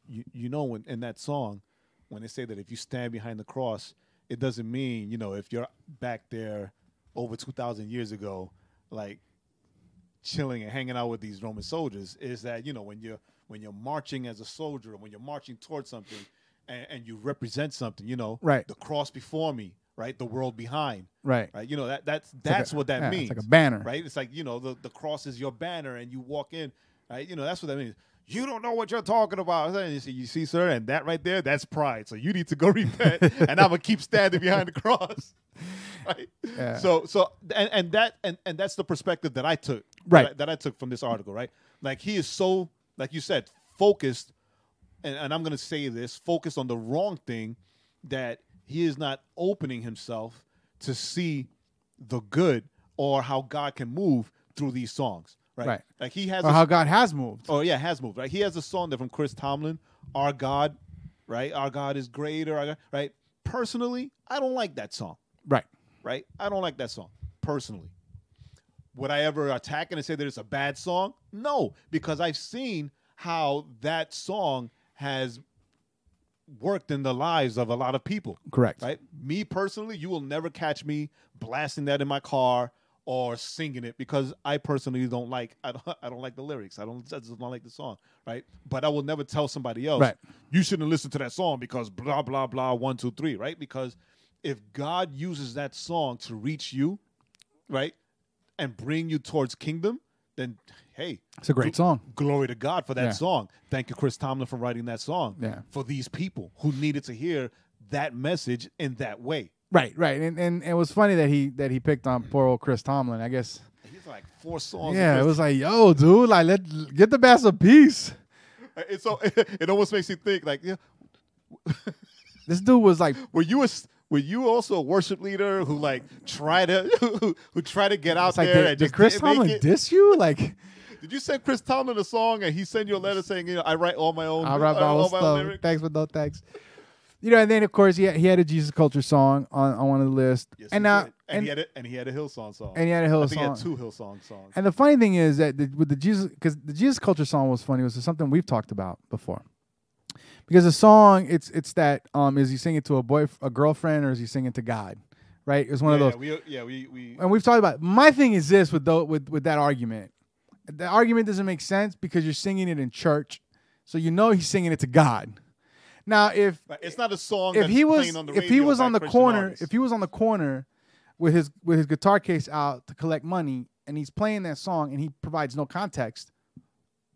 when in that song, when they say that if you stand behind the cross, it doesn't mean, if you're back there over 2,000 years ago, like chilling and hanging out with these Roman soldiers, is that, when you're marching as a soldier, or when you're marching towards something and you represent something, right. The cross before me, right? The world behind. Right. That's what that means. It's like a banner. Right? It's like, the cross is your banner and you walk in, right? That's what that means. You don't know what you're talking about. And you see, sir, and that right there, that's pride. So you need to go repent, and I'm gonna keep standing behind the cross. Right? Yeah. So that's the perspective that I took. Right. That I took from this article, right? Like he is so, like you said, focused, and I'm gonna say this, focused on the wrong thing, that he is not opening himself to see the good or how God can move through these songs. Right. Like he has how God has moved. Oh yeah, has moved. Right. He has a song that from Chris Tomlin, Our God, right? Our God is greater. Right. Personally, I don't like that song. Right. Right. I don't like that song personally. Would I ever attack it and say that it's a bad song? No, because I've seen how that song has worked in the lives of a lot of people. Correct. Right. Me personally, you will never catch me blasting that in my car or singing it, because I personally don't like the lyrics. I just don't like the song, right? But I will never tell somebody else, right, you shouldn't listen to that song because blah, blah, blah, 1, 2, 3, right? Because if God uses that song to reach you, right, and bring you towards kingdom, then, hey. It's a great song. Glory to God for that song. Thank you, Chris Tomlin, for writing that song for these people who needed to hear that message in that way. Right, and it was funny that he picked on poor old Chris Tomlin. I guess he's like 4 songs. Yeah, it was like, yo, dude, like let's get the best of peace. It almost makes you think like, yeah. This dude was like, were you also a worship leader who like try to get out like, there? Did Chris Tomlin diss you? Like, did you send Chris Tomlin a song and he sent you a letter saying, I write all my own? I write my own stuff. Thanks, but no thanks. And then of course he had a Jesus Culture song on one of the lists, yes, and he had a Hillsong song, and he had a Hillsong. He had 2 Hillsong songs. And the funny thing is that with the Jesus, because the Jesus Culture song was funny, was something we've talked about before. Because the song, it's that is he singing to a girlfriend, or is he singing to God? Right? It's one of those. And we've talked about it. My thing is this with that argument. The argument doesn't make sense because you're singing it in church, so he's singing it to God. Now, if it's not a song, if he was playing on the radio, if he was on the corner, artists. if he was on the corner with his guitar case out to collect money, and he's playing that song and he provides no context,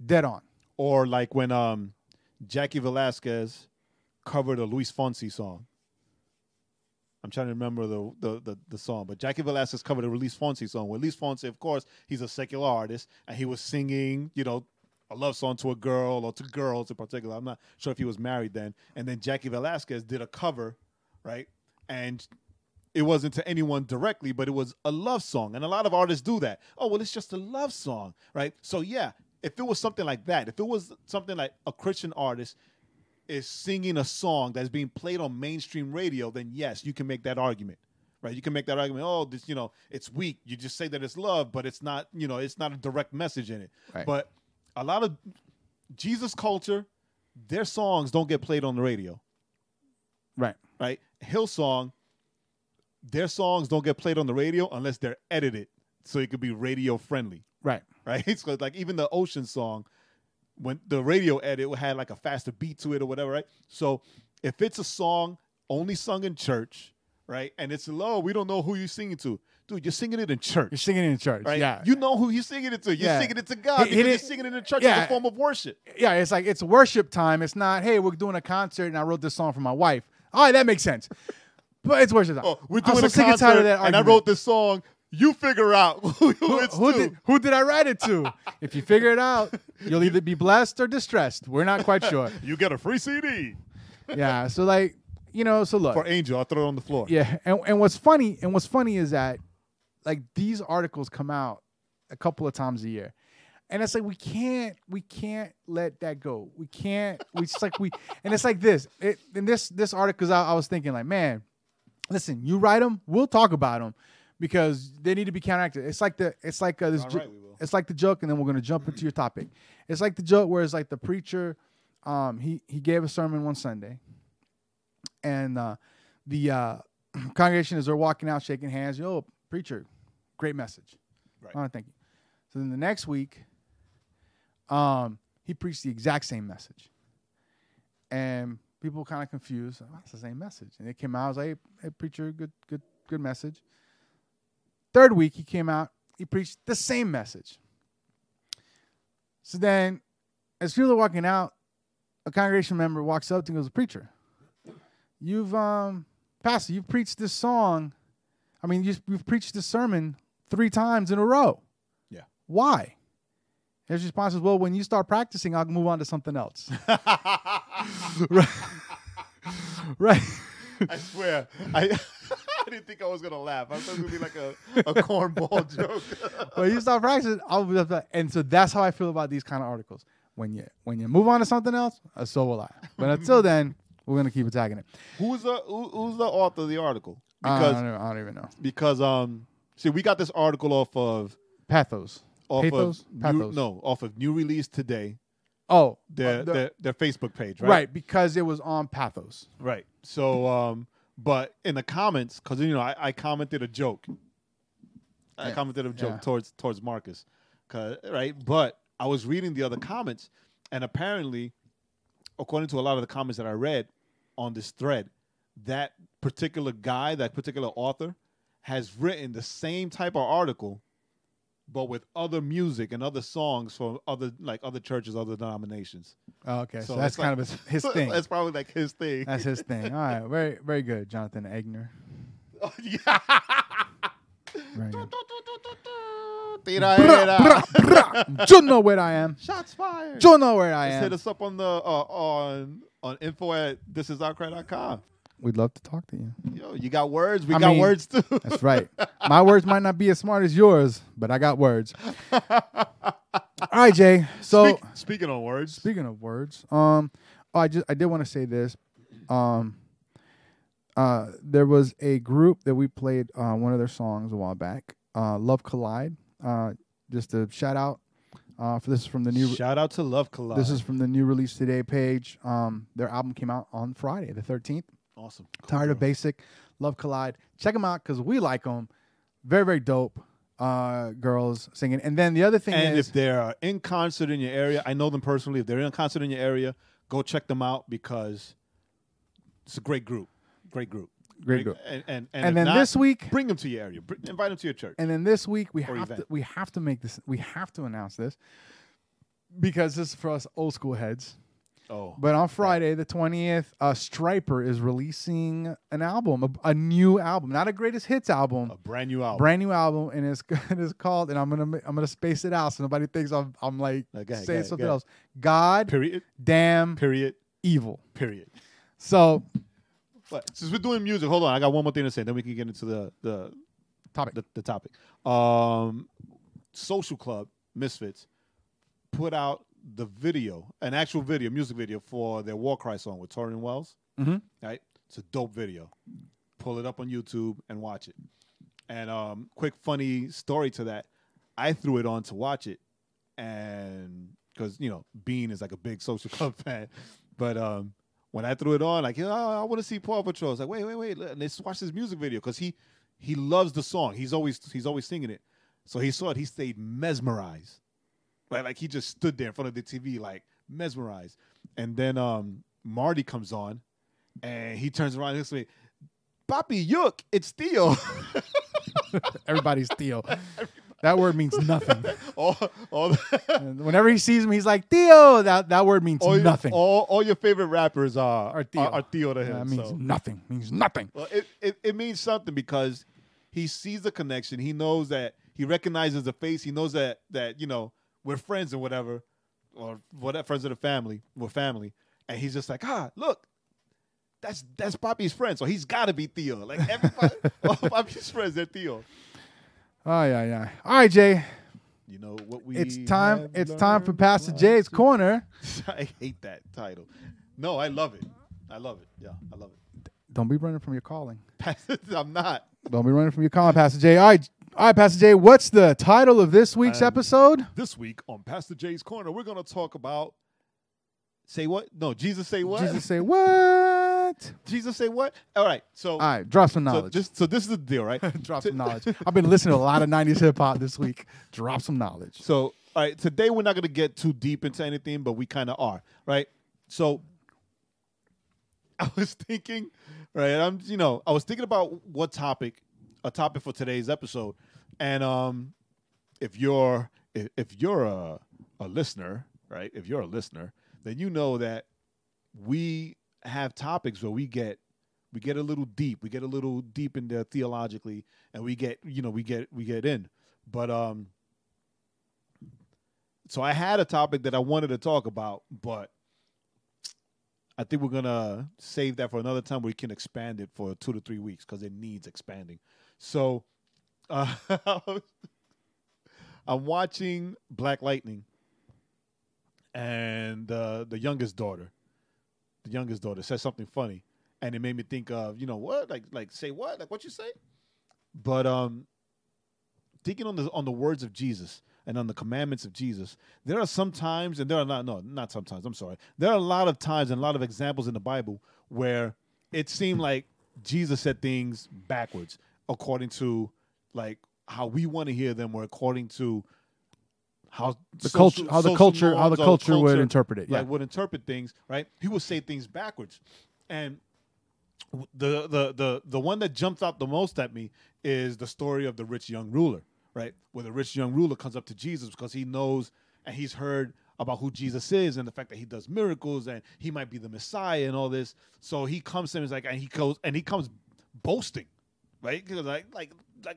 dead on. Or like when Jackie Velasquez covered a Luis Fonsi song, I'm trying to remember the song, but Jackie Velasquez covered a Luis Fonsi song. Where Luis Fonsi, of course, he's a secular artist, and he was singing, a love song to a girl or to girls in particular. I'm not sure if he was married then. And then Jackie Velasquez did a cover, right? And it wasn't to anyone directly, but it was a love song. And a lot of artists do that. Oh, well, it's just a love song, right? So, yeah, if it was something like that, if it was something like a Christian artist is singing a song that's being played on mainstream radio, then yes, you can make that argument, right? You can make that argument, oh, this, it's weak. You just say that it's love, but it's not, it's not a direct message in it. Right. But a lot of Jesus culture, their songs don't get played on the radio. Right. Right? Hillsong, their songs don't get played on the radio unless they're edited so it could be radio friendly. Right. Right? So like even the Ocean song, when the radio edit had like a faster beat to it or whatever, right? So if it's a song only sung in church, right, and it's low, we don't know who you're singing to. Dude, you're singing it in church. You're singing it in church, right? Yeah. You know who you're singing it to. You're singing it to God because you're singing it in church as a form of worship. Yeah, it's like it's worship time. It's not, hey, we're doing a concert and I wrote this song for my wife. All right, that makes sense. But it's worship time. Oh, we're doing a sick and concert tired of that and I wrote this song. You figure out who it's to. Who did I write it to? If you figure it out, you'll either be blessed or distressed. We're not quite sure. You get a free CD. Yeah, so like, so look. For Angel, I'll throw it on the floor. Yeah, and what's funny is that like these articles come out a couple of times a year. And it's like we can't let that go. We can't. And it's like this. In this article, 'cause I was thinking like, man, listen, you write them, we'll talk about them because they need to be counteracted. It's like the joke, and then we're gonna jump into your topic. It's like the joke where it's like the preacher, he gave a sermon one Sunday, and the congregation as they're walking out, shaking hands, yo, preacher, great message. Right. Oh, thank you. So then the next week, he preached the exact same message. And people were kind of confused. Oh, it's the same message. And it came out, I was like, hey, preacher, good message. Third week, he came out, he preached the same message. So then, as people are walking out, a congregation member walks up to him and goes, preacher, Pastor, you've preached this song. I mean, you've preached this sermon 3 times in a row. Yeah. Why? His response is, well, when you start practicing, I'll move on to something else. Right. Right. I swear. I didn't think I was going to laugh. I thought it was going to be like a cornball joke. When you start practicing, and so that's how I feel about these kind of articles. When you move on to something else, so will I. But until then, we're going to keep attacking it. Who's the author of the article? Because I don't even know. Because see, we got this article off of Pathos. Off of New Release Today. Oh, their Facebook page, right? Right, because it was on Pathos. Right. So, but in the comments, because I commented a joke. I commented a joke towards Marcus, right? But I was reading the other comments, and apparently, according to a lot of the comments that I read on this thread, that particular guy, that particular author, has written the same type of article, but with other music and other songs from other churches, other denominations. Oh, okay, so that's kind of his thing. That's probably like his thing. That's his thing. All right, very, very good, Jonathan Egner. Oh, yeah. Very good. You know where I am. Shots fired. You know where I am. Just hit us up on the on info@thisisoutcry.com. We'd love to talk to you. Yo, you got words? We got words too. That's right. My words might not be as smart as yours, but I got words. All right, Jay. So speaking of words. I did want to say this. There was a group that we played one of their songs a while back. Love Collide. Just a shout out. This is from the new. Shout out to Love Collide. This is from the New Release Today page. Their album came out on Friday, the 13th. Awesome. Cool. Tired of Basic. Love Collide. Check them out because we like them. Very, very dope girls singing. And then the other thing is, if they're in concert in your area, I know them personally. If they're in concert in your area, go check them out because it's a great group. Great group. And then not, this week, bring them to your area. Invite them to your church. And then this week we have to make this. We have to announce this because this is for us old school heads. Oh. But on Friday, the 20th, Stryper is releasing an album, a new album, not a greatest hits album, A brand new album. brand new album, and it's called, and I'm gonna space it out so nobody thinks I'm like saying something else. God, Period. damn, Period. evil. Period. So, But since we're doing music, hold on. I got one more thing to say. Then we can get into the topic. The topic. Social Club Misfits put out the video, an actual video, music video for their War Cry song with Torian Wells. Mm-hmm. Right? It's a dope video. Pull it up on YouTube and watch it. And quick funny story to that. I threw it on to watch it, and because Bean is like a big Social Club fan, but when I threw it on, like, I want to see Paw Patrol. I was like, wait, let's watch this music video because he loves the song. He's always singing it. So he saw it. He stayed mesmerized. Right? Like he just stood there in front of the TV, like mesmerized. And then Marty comes on, and he turns around and looks at me, Papi, Yook, it's Theo. Everybody's Theo. That word means nothing. Whenever he sees him, he's like, Theo. That word means nothing. All your favorite rappers are Theo to him. That means nothing. Means nothing. Well, it means something because he sees the connection. He knows that he recognizes the face. He knows that we're friends or whatever, friends of the family. We're family. And he's just like, look, that's Papi's friend. So he's got to be Theo. Like everybody, all Papi's friends, they're Theo. Oh, yeah. All right, Jay. You know what we It's time for Pastor Jay's Corner. I hate that title. No, I love it. Yeah, I love it. Don't be running from your calling. I'm not. Don't be running from your calling, Pastor Jay. All right, Pastor Jay, what's the title of this week's episode? This week on Pastor Jay's Corner, we're going to talk about say what? No, Jesus say what? Jesus say what? Jesus say what? All right, so all right, drop some knowledge. So this is the deal, right? Drop some knowledge. I've been listening to a lot of 90s hip hop this week. Drop some knowledge. So, all right, today we're not going to get too deep into anything, but we kind of are, right? So I was thinking, right? I was thinking about a topic for today's episode, and if you're a listener, right? If you're a listener, then you know that we have topics where we get a little deep. We get a little deep in there theologically, and we get in. But so I had a topic that I wanted to talk about, but I think we're gonna save that for another time where we can expand it for 2 to 3 weeks because it needs expanding. So I'm watching Black Lightning, and the youngest daughter says something funny, and it made me think of what, like say what, like what you say. But thinking on the words of Jesus and on the commandments of Jesus, there are some times, and there are not sometimes. I'm sorry. There are a lot of times and a lot of examples in the Bible where it seemed like Jesus said things backwards according to like how we want to hear them, or according to how the culture would interpret it. Like would interpret things, right? He would say things backwards. And the one that jumped out the most at me is the story of the rich young ruler, right? Where the rich young ruler comes up to Jesus because he knows and he's heard about who Jesus is and the fact that he does miracles and he might be the Messiah and all this. So he comes to him and he comes boasting, right? Because like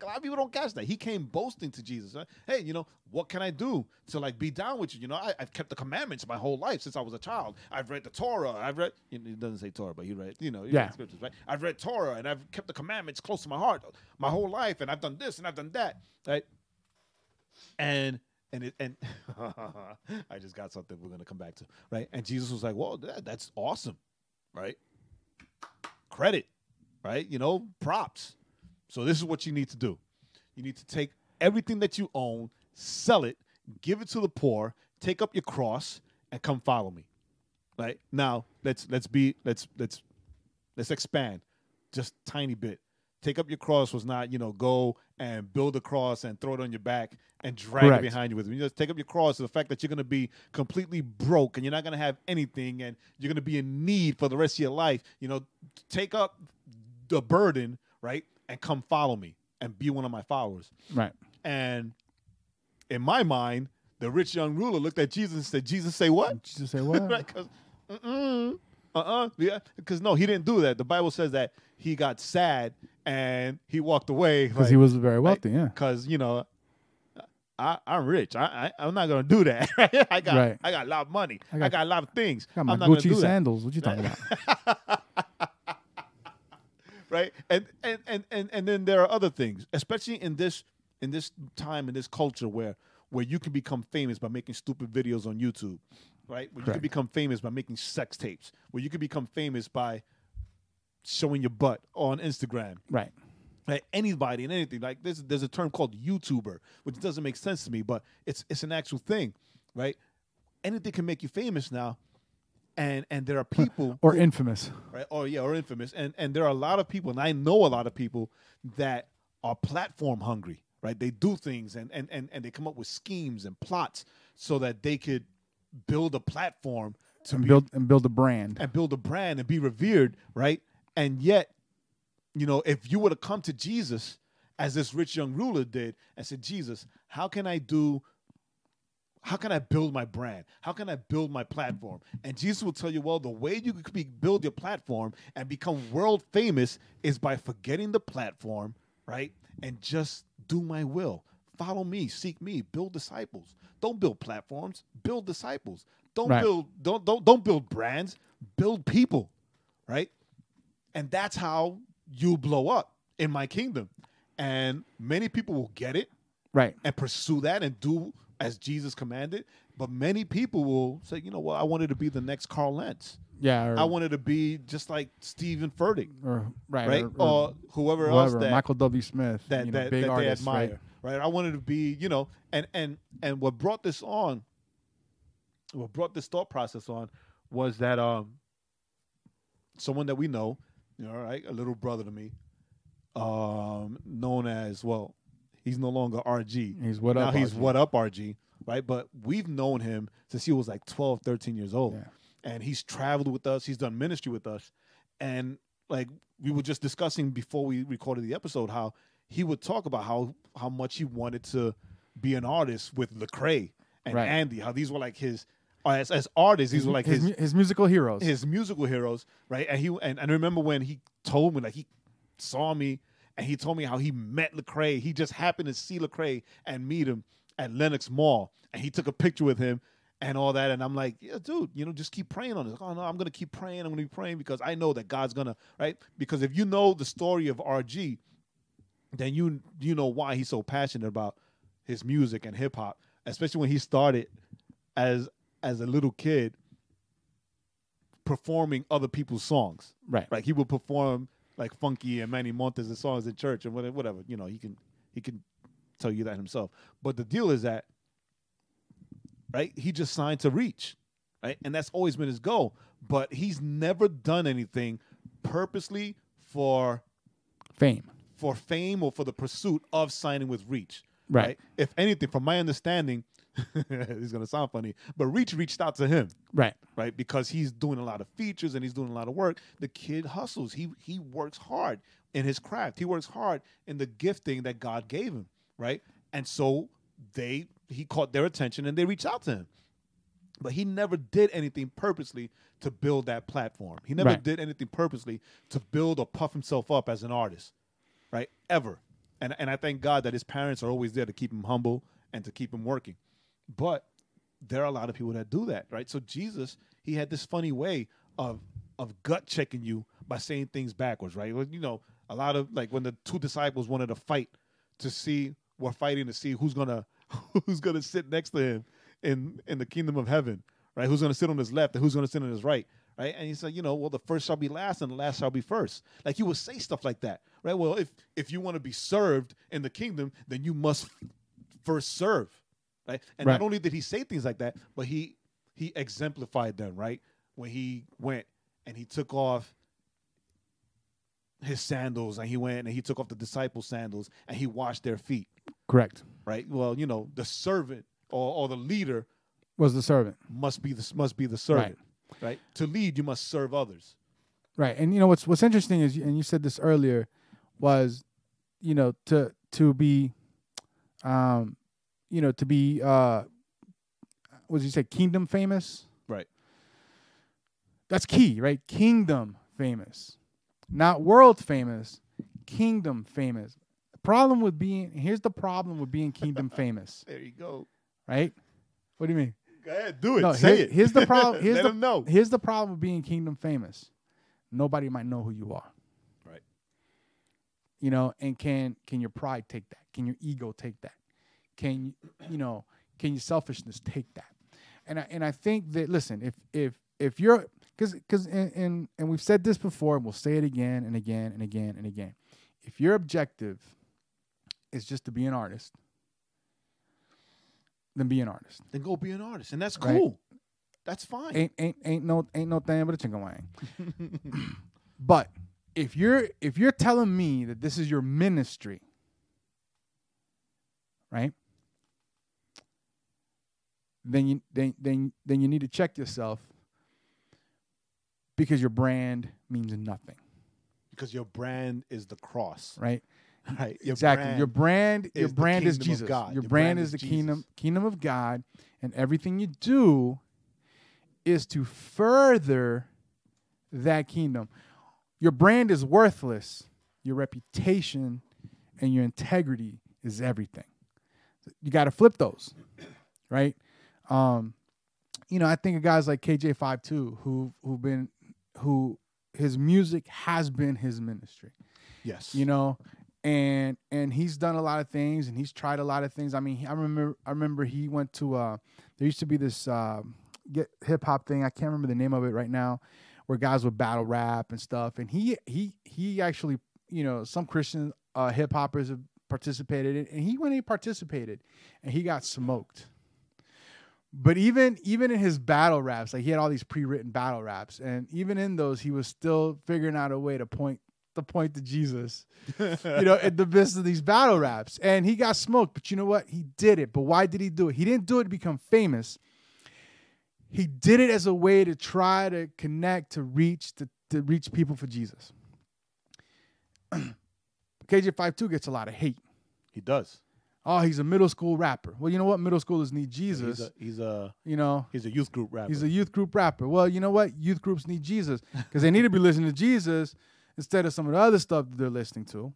a lot of people don't catch that. He came boasting to Jesus. Right? Hey, what can I do to be down with you? I've kept the commandments my whole life since I was a child. I've read the Torah. It doesn't say Torah, but he read, scriptures, right? I've read Torah and I've kept the commandments close to my heart my whole life, and I've done this and I've done that, right? And I just got something we're gonna come back to, right? And Jesus was like, "Well, that's awesome, right? Credit, right? Props." So this is what you need to do. You need to take everything that you own, sell it, give it to the poor, take up your cross, and come follow me. Right? Now, let's expand just a tiny bit. Take up your cross was not, go and build a cross and throw it on your back and drag it behind you with you. Just take up your cross to the fact that you're going to be completely broke and you're not going to have anything and you're going to be in need for the rest of your life. Take up the burden, right? And come follow me and be one of my followers. Right. And in my mind, the rich young ruler looked at Jesus and said, Jesus say what? Jesus say what? Right? Because Yeah, because no, he didn't do that. The Bible says that he got sad and he walked away Because he was very wealthy, yeah. Because I'm rich. I'm not gonna do that. I got a lot of money. I got a lot of things. I got my I'm not gonna Gucci do sandals. What you talking about? Right? And then there are other things, especially in this time, in this culture where you can become famous by making stupid videos on YouTube, right? Where you can become famous by making sex tapes, where you can become famous by showing your butt on Instagram. Right. Like anybody and anything. Like there's a term called YouTuber, which doesn't make sense to me, but it's an actual thing, right? Anything can make you famous now. And there are people or infamous. Right? Or infamous. And there are a lot of people, and I know a lot of people that are platform hungry, right? They do things and they come up with schemes and plots so that they could build a platform to build a brand. And build a brand and be revered, right? And yet, if you were to come to Jesus as this rich young ruler did and said, Jesus, how can I build my brand? How can I build my platform? And Jesus will tell you, well, the way you could build your platform and become world famous is by forgetting the platform, right? And just do my will. Follow me, seek me, build disciples. Don't build platforms, build disciples. Don't build brands, build people, right? And that's how you blow up in my kingdom. And many people will get it, right, and pursue that and do as Jesus commanded. But many people will say, I wanted to be the next Carl Lentz. Yeah. I wanted to be just like Stephen Furtick. Right. Or whoever else that Michael W. Smith. That big artists, they admire. Right. I wanted to be, and what brought this thought process on was that someone that we know, right, a little brother to me, known as, well, he's no longer RG. He's What Up RG, right? But we've known him since he was like 12, 13 years old. Yeah. And he's traveled with us. He's done ministry with us. And like we were just discussing before we recorded the episode, how he would talk about how much he wanted to be an artist with Lecrae and Andy, how these were like his, as artists, these were like his musical heroes. His musical heroes, right? And I remember when he told me, like, he saw me and he told me how he met Lecrae. He just happened to see Lecrae and meet him at Lenox Mall, and he took a picture with him and all that. And I'm like, yeah, dude, just keep praying on this. Like, oh, no, I'm going to keep praying. I'm going to be praying because I know that God's going to, right? Because if you know the story of RG, then you know why he's so passionate about his music and hip hop, especially when he started as a little kid performing other people's songs. Right. Like he would perform like Funky and Manny Montes' songs in church and whatever. He can tell you that himself. But the deal is that, right, he just signed to Reach, right? And that's always been his goal. But he's never done anything purposely for fame or for the pursuit of signing with Reach. Right. If anything, from my understanding, it's going to sound funny, but Reach reached out to him. Right. Right. Because he's doing a lot of features and he's doing a lot of work. The kid hustles. He works hard in his craft. He works hard in the gifting that God gave him. Right. And so he caught their attention and they reached out to him. But he never did anything purposely to build that platform. He never did anything purposely to build or puff himself up as an artist. Right. Ever. And I thank God that his parents are always there to keep him humble and to keep him working. But there are a lot of people that do that, right? So Jesus, he had this funny way of gut checking you by saying things backwards, right? A lot of, like, when the two disciples wanted to fight were fighting to see who's gonna sit next to him in the kingdom of heaven, right? Who's gonna sit on his left and who's gonna sit on his right, right? And he said, well, the first shall be last and the last shall be first. Like, he would say stuff like that, right? Well, if you want to be served in the kingdom, then you must first serve. Right? And not only did he say things like that, but he exemplified them, right? When he went and he took off his sandals and he went and he took off the disciples' sandals and he washed their feet. Correct. Right? Well, the servant or the leader was the servant. Must be the servant. Right? To lead, you must serve others. Right. And what's interesting is, and you said this earlier, was to be to be, what did you say, kingdom famous? Right. That's key, right? Kingdom famous. Not world famous, kingdom famous. Here's the problem with being kingdom famous. There you go. Right? What do you mean? Go ahead, do it. No, Say it. Here's the problem. Let them know. Here's the problem with being kingdom famous. Nobody might know who you are. Right. You know, and can your pride take that? Can your ego take that? Can your selfishness take that? And I think that, listen, if you're, because and we've said this before, and we'll say it again and again and again and again. If your objective is just to be an artist, then be an artist. Then go be an artist, and that's cool. Right? That's fine. Ain't no thing but a chinga wang. But if you're telling me that this is your ministry, right? Then you need to check yourself, because your brand means nothing. Because your brand is the cross, right? Right. Exactly. Your brand is Jesus. God. Your brand is the kingdom of God, and everything you do is to further that kingdom. Your brand is worthless. Your reputation and your integrity is everything. You got to flip those, right? I think of guys like KJ52 who his music has been his ministry. Yes. And he's done a lot of things, and he's tried a lot of things. I mean, I remember he went to there used to be this hip hop thing. I can't remember the name of it right now, where guys would battle rap and stuff. And he actually, some Christian hip hoppers have participated in, and he went and he participated, and he got smoked. But even in his battle raps, like he had all these pre-written battle raps, and even in those, he was still figuring out a way to point to Jesus, in the midst of these battle raps. And he got smoked, but you know what? He did it. But why did he do it? He didn't do it to become famous. He did it as a way to try to connect, to reach people for Jesus. KJ52 gets a lot of hate. He does. Oh, he's a middle school rapper. Well, you know what? Middle schoolers need Jesus. He's a youth group rapper. He's a youth group rapper. Well, you know what? Youth groups need Jesus, because they need to be listening to Jesus instead of some of the other stuff that they're listening to.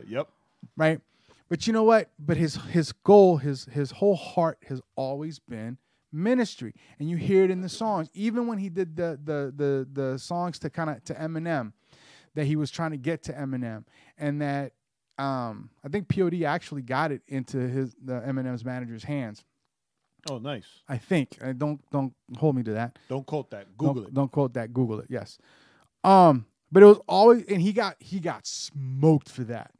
Yep. Right? But you know what? But his goal, his whole heart has always been ministry. And you hear it in the songs. Even when he did the songs to Eminem, that he was trying to get to Eminem, and that I think POD actually got it into the Eminem's manager's hands. Oh, nice. I think. Don't hold me to that. Don't quote that. Google it. Don't quote that. Google it. Yes. But it was always, and he got smoked for that.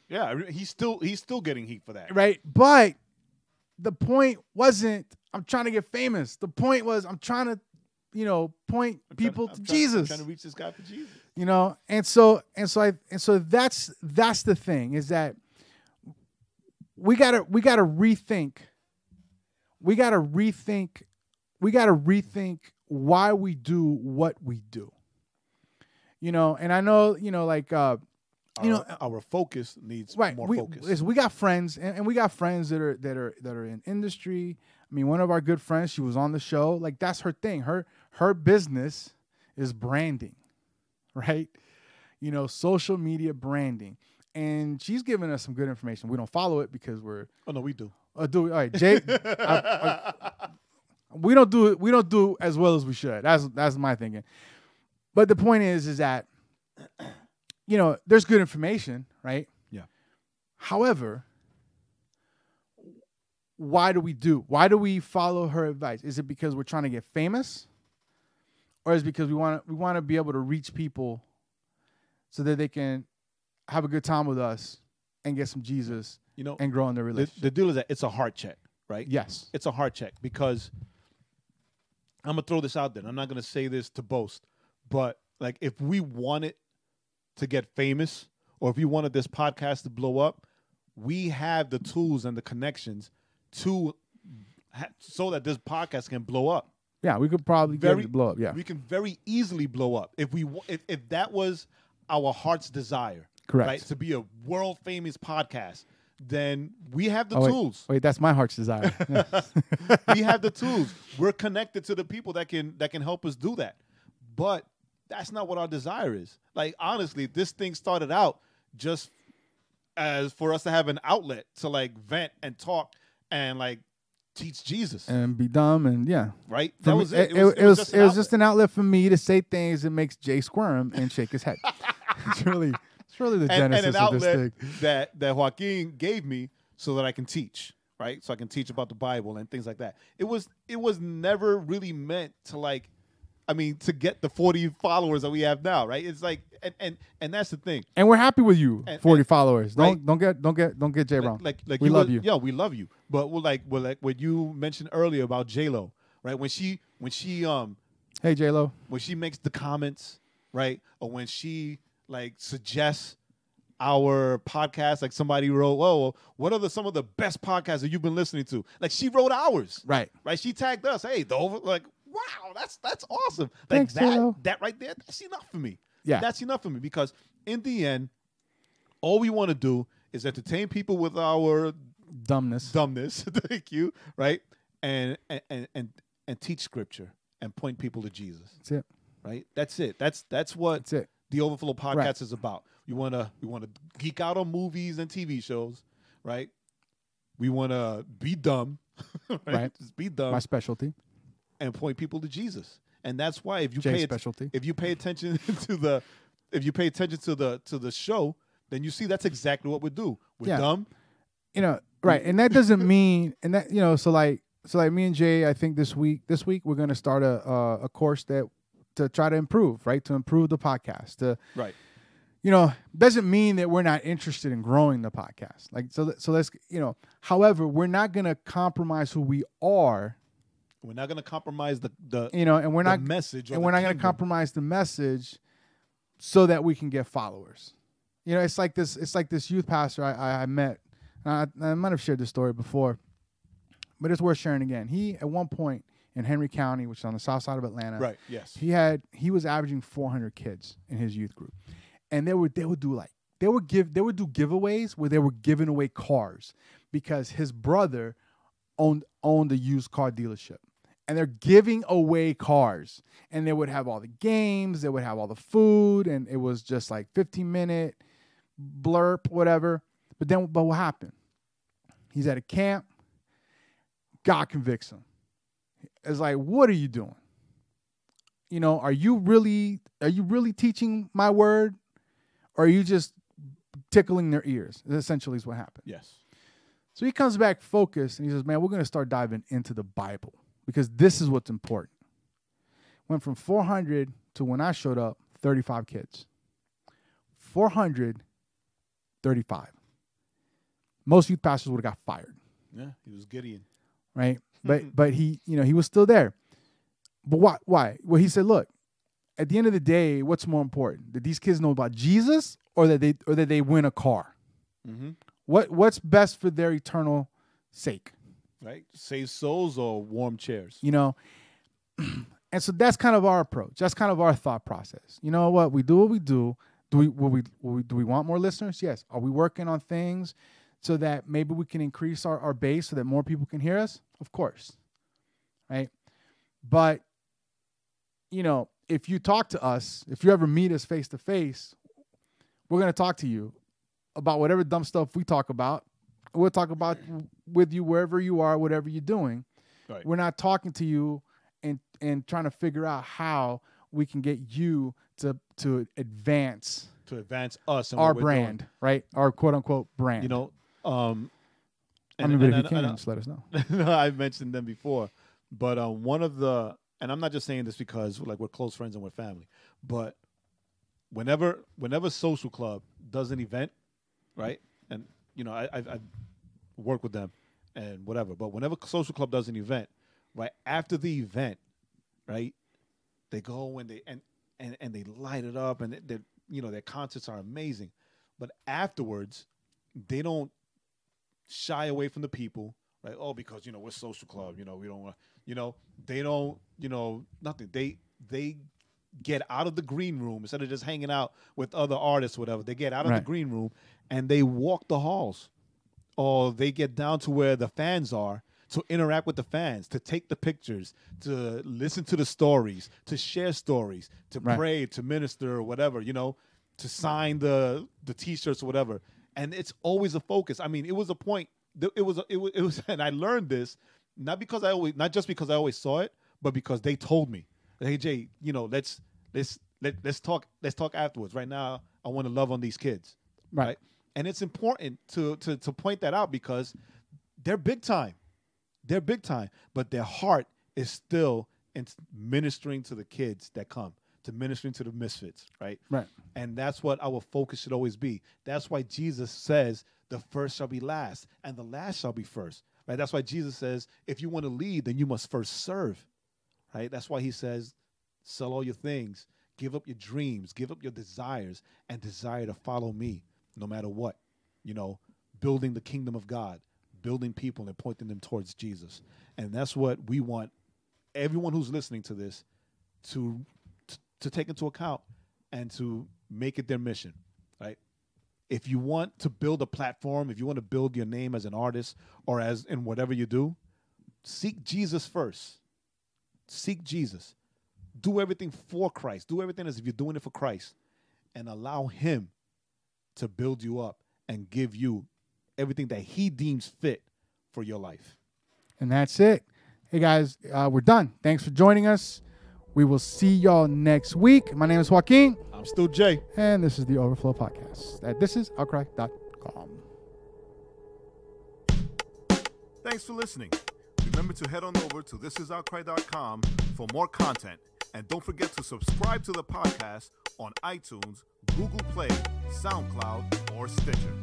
Yeah, he's still getting heat for that. Right. But the point wasn't I'm trying to get famous. The point was I'm trying to, point people to Jesus. I'm trying to reach this guy for Jesus. And so that's the thing, is that we gotta rethink why we do what we do. And I know, our focus needs right, more focus. We got friends, and we got friends that are in industry. I mean, one of our good friends, she was on the show. Like, that's her thing. Her business is branding, right? Social media branding. And she's giving us some good information. We don't follow it because we're... Oh, no, we do. Do we? All right, Jay. We don't do as well as we should. That's my thinking. But the point is that, there's good information, right? Yeah. However, why do we follow her advice? Is it because we're trying to get famous, or is it because we want to be able to reach people so that they can have a good time with us and get some Jesus, and grow in their relationship? The deal is that it's a heart check, right? Yes. It's a heart check, because I'm going to throw this out there. I'm not going to say this to boast, but like, if we wanted to get famous, or if we wanted this podcast to blow up, we have the tools and the connections so that this podcast can blow up. Yeah, we could probably get it to blow up. Yeah, we can very easily blow up if that was our heart's desire. Correct. Right, to be a world famous podcast, then we have the tools. Wait, that's my heart's desire. We have the tools. We're connected to the people that can help us do that. But that's not what our desire is. Like, honestly, this thing started out just as for us to have an outlet to like vent and talk and like teach Jesus and be dumb and right. That was it. It was just an outlet for me to say things that makes Jay squirm and shake his head. It's really the genesis and an of this outlet thing that Joaquin gave me so that I can teach, right? So I can teach about the Bible and things like that. It was never really meant to like, I mean, to get the 40 followers that we have now, right? It's like, and that's the thing. And we're happy with you, 40 followers. Right? Don't get Jay wrong. Like we love you. Yeah, we love you. But we're like what you mentioned earlier about J-Lo, right? When she hey J-Lo, when she makes the comments, right? Or when she like suggests our podcast, like somebody wrote, "Whoa, what are some of the best podcasts that you've been listening to?" Like she wrote ours, right? She tagged us. Hey, like, wow, that's awesome. Thanks, like J-Lo. that right there, that's enough for me. Yeah, that's enough for me because in the end, all we want to do is entertain people with our dumbness. Thank you, right? And teach scripture and point people to Jesus. That's it. Right? That's it. That's what the Overflow Podcast is about. We wanna geek out on movies and TV shows, right? We wanna be dumb, right? Just be dumb. My specialty. And point people to Jesus. And that's why if you pay attention to the show, then you see that's exactly what we do. We're dumb. Right. And that doesn't mean so like me and Jay, I think this week we're gonna start a course to try to improve, right? To improve the podcast. Right. Doesn't mean that we're not interested in growing the podcast. Like so let's however, we're not gonna compromise who we are. We're not going to compromise the and we're not message, and we're not going to compromise the message so that we can get followers. It's like this youth pastor I met. I might have shared this story before, but it's worth sharing again. He at one point in Henry County, which is on the south side of Atlanta, right? Yes, he was averaging 400 kids in his youth group, and they would do giveaways where they were giving away cars because his brother owned a used car dealership. And they're giving away cars. And they would have all the games. They would have all the food. And it was just like 15-minute blurb, whatever. But what happened? He's at a camp. God convicts him. It's like, what are you doing? Are you really teaching my word? Or are you just tickling their ears? Essentially is what happened. Yes. So he comes back focused. And he says, man, we're going to start diving into the Bible. Because this is what's important. Went from 400 to when I showed up, 35 kids. 435. Most youth pastors would have got fired. Yeah, he was Gideon. Right? But he, he was still there. But why? Well, he said, look, at the end of the day, what's more important? Did these kids know about Jesus or that they win a car? Mm-hmm. What's best for their eternal sake? Right, save souls or warm chairs. And so that's kind of our approach. That's kind of our thought process. You know what? We do what we do. Do we want more listeners? Yes. Are we working on things so that maybe we can increase our base so that more people can hear us? Of course. Right. But if you talk to us, if you ever meet us face to face, we're gonna talk to you about whatever dumb stuff we talk about. We'll talk about with you wherever you are, whatever you're doing. Right. We're not talking to you and trying to figure out how we can get you to advance us and our brand, right? Our quote unquote brand. But if you can, just let us know. I've mentioned them before, but one of the, and I'm not just saying this because like we're close friends and we're family, but whenever Social Club does an event, right? And I work with them and whatever. But whenever Social Club does an event, right after the event, right, they go and they light it up and their concerts are amazing. But afterwards, they don't shy away from the people, right? Oh, because we're Social Club, we don't want, they don't, nothing. They get out of the green room instead of just hanging out with other artists, whatever. They get out of the green room and they walk the halls, or they get down to where the fans are to interact with the fans, to take the pictures, to listen to the stories, to share stories, to pray, to minister, or whatever, to sign the T-shirts or whatever. And it's always a focus. I mean, it was a point. It was, and I learned this not just because I always saw it, but because they told me, "Hey Jay, let's talk afterwards. Right now, I want to love on these kids." Right. And it's important to point that out because they're big time. They're big time, but their heart is still in ministering to the kids that come, to ministering to the misfits, right? Right. And that's what our focus should always be. That's why Jesus says the first shall be last and the last shall be first, right? That's why Jesus says if you want to lead, then you must first serve, right? That's why he says sell all your things, give up your dreams, give up your desires, and desire to follow me no matter what, building the kingdom of God, building people and pointing them towards Jesus. And that's what we want everyone who's listening to this to take into account and to make it their mission, right? If you want to build a platform, if you want to build your name as an artist or as in whatever you do, seek Jesus first. Seek Jesus. Do everything for Christ. Do everything as if you're doing it for Christ and allow him to build you up and give you everything that he deems fit for your life. And that's it. Hey, guys, we're done. Thanks for joining us. We will see y'all next week. My name is Joaquin. I'm still Jay. And this is the Overflow Podcast at thisisoutcry.com. Thanks for listening. Remember to head on over to thisisoutcry.com for more content. And don't forget to subscribe to the podcast on iTunes, Google Play, SoundCloud, or Stitcher.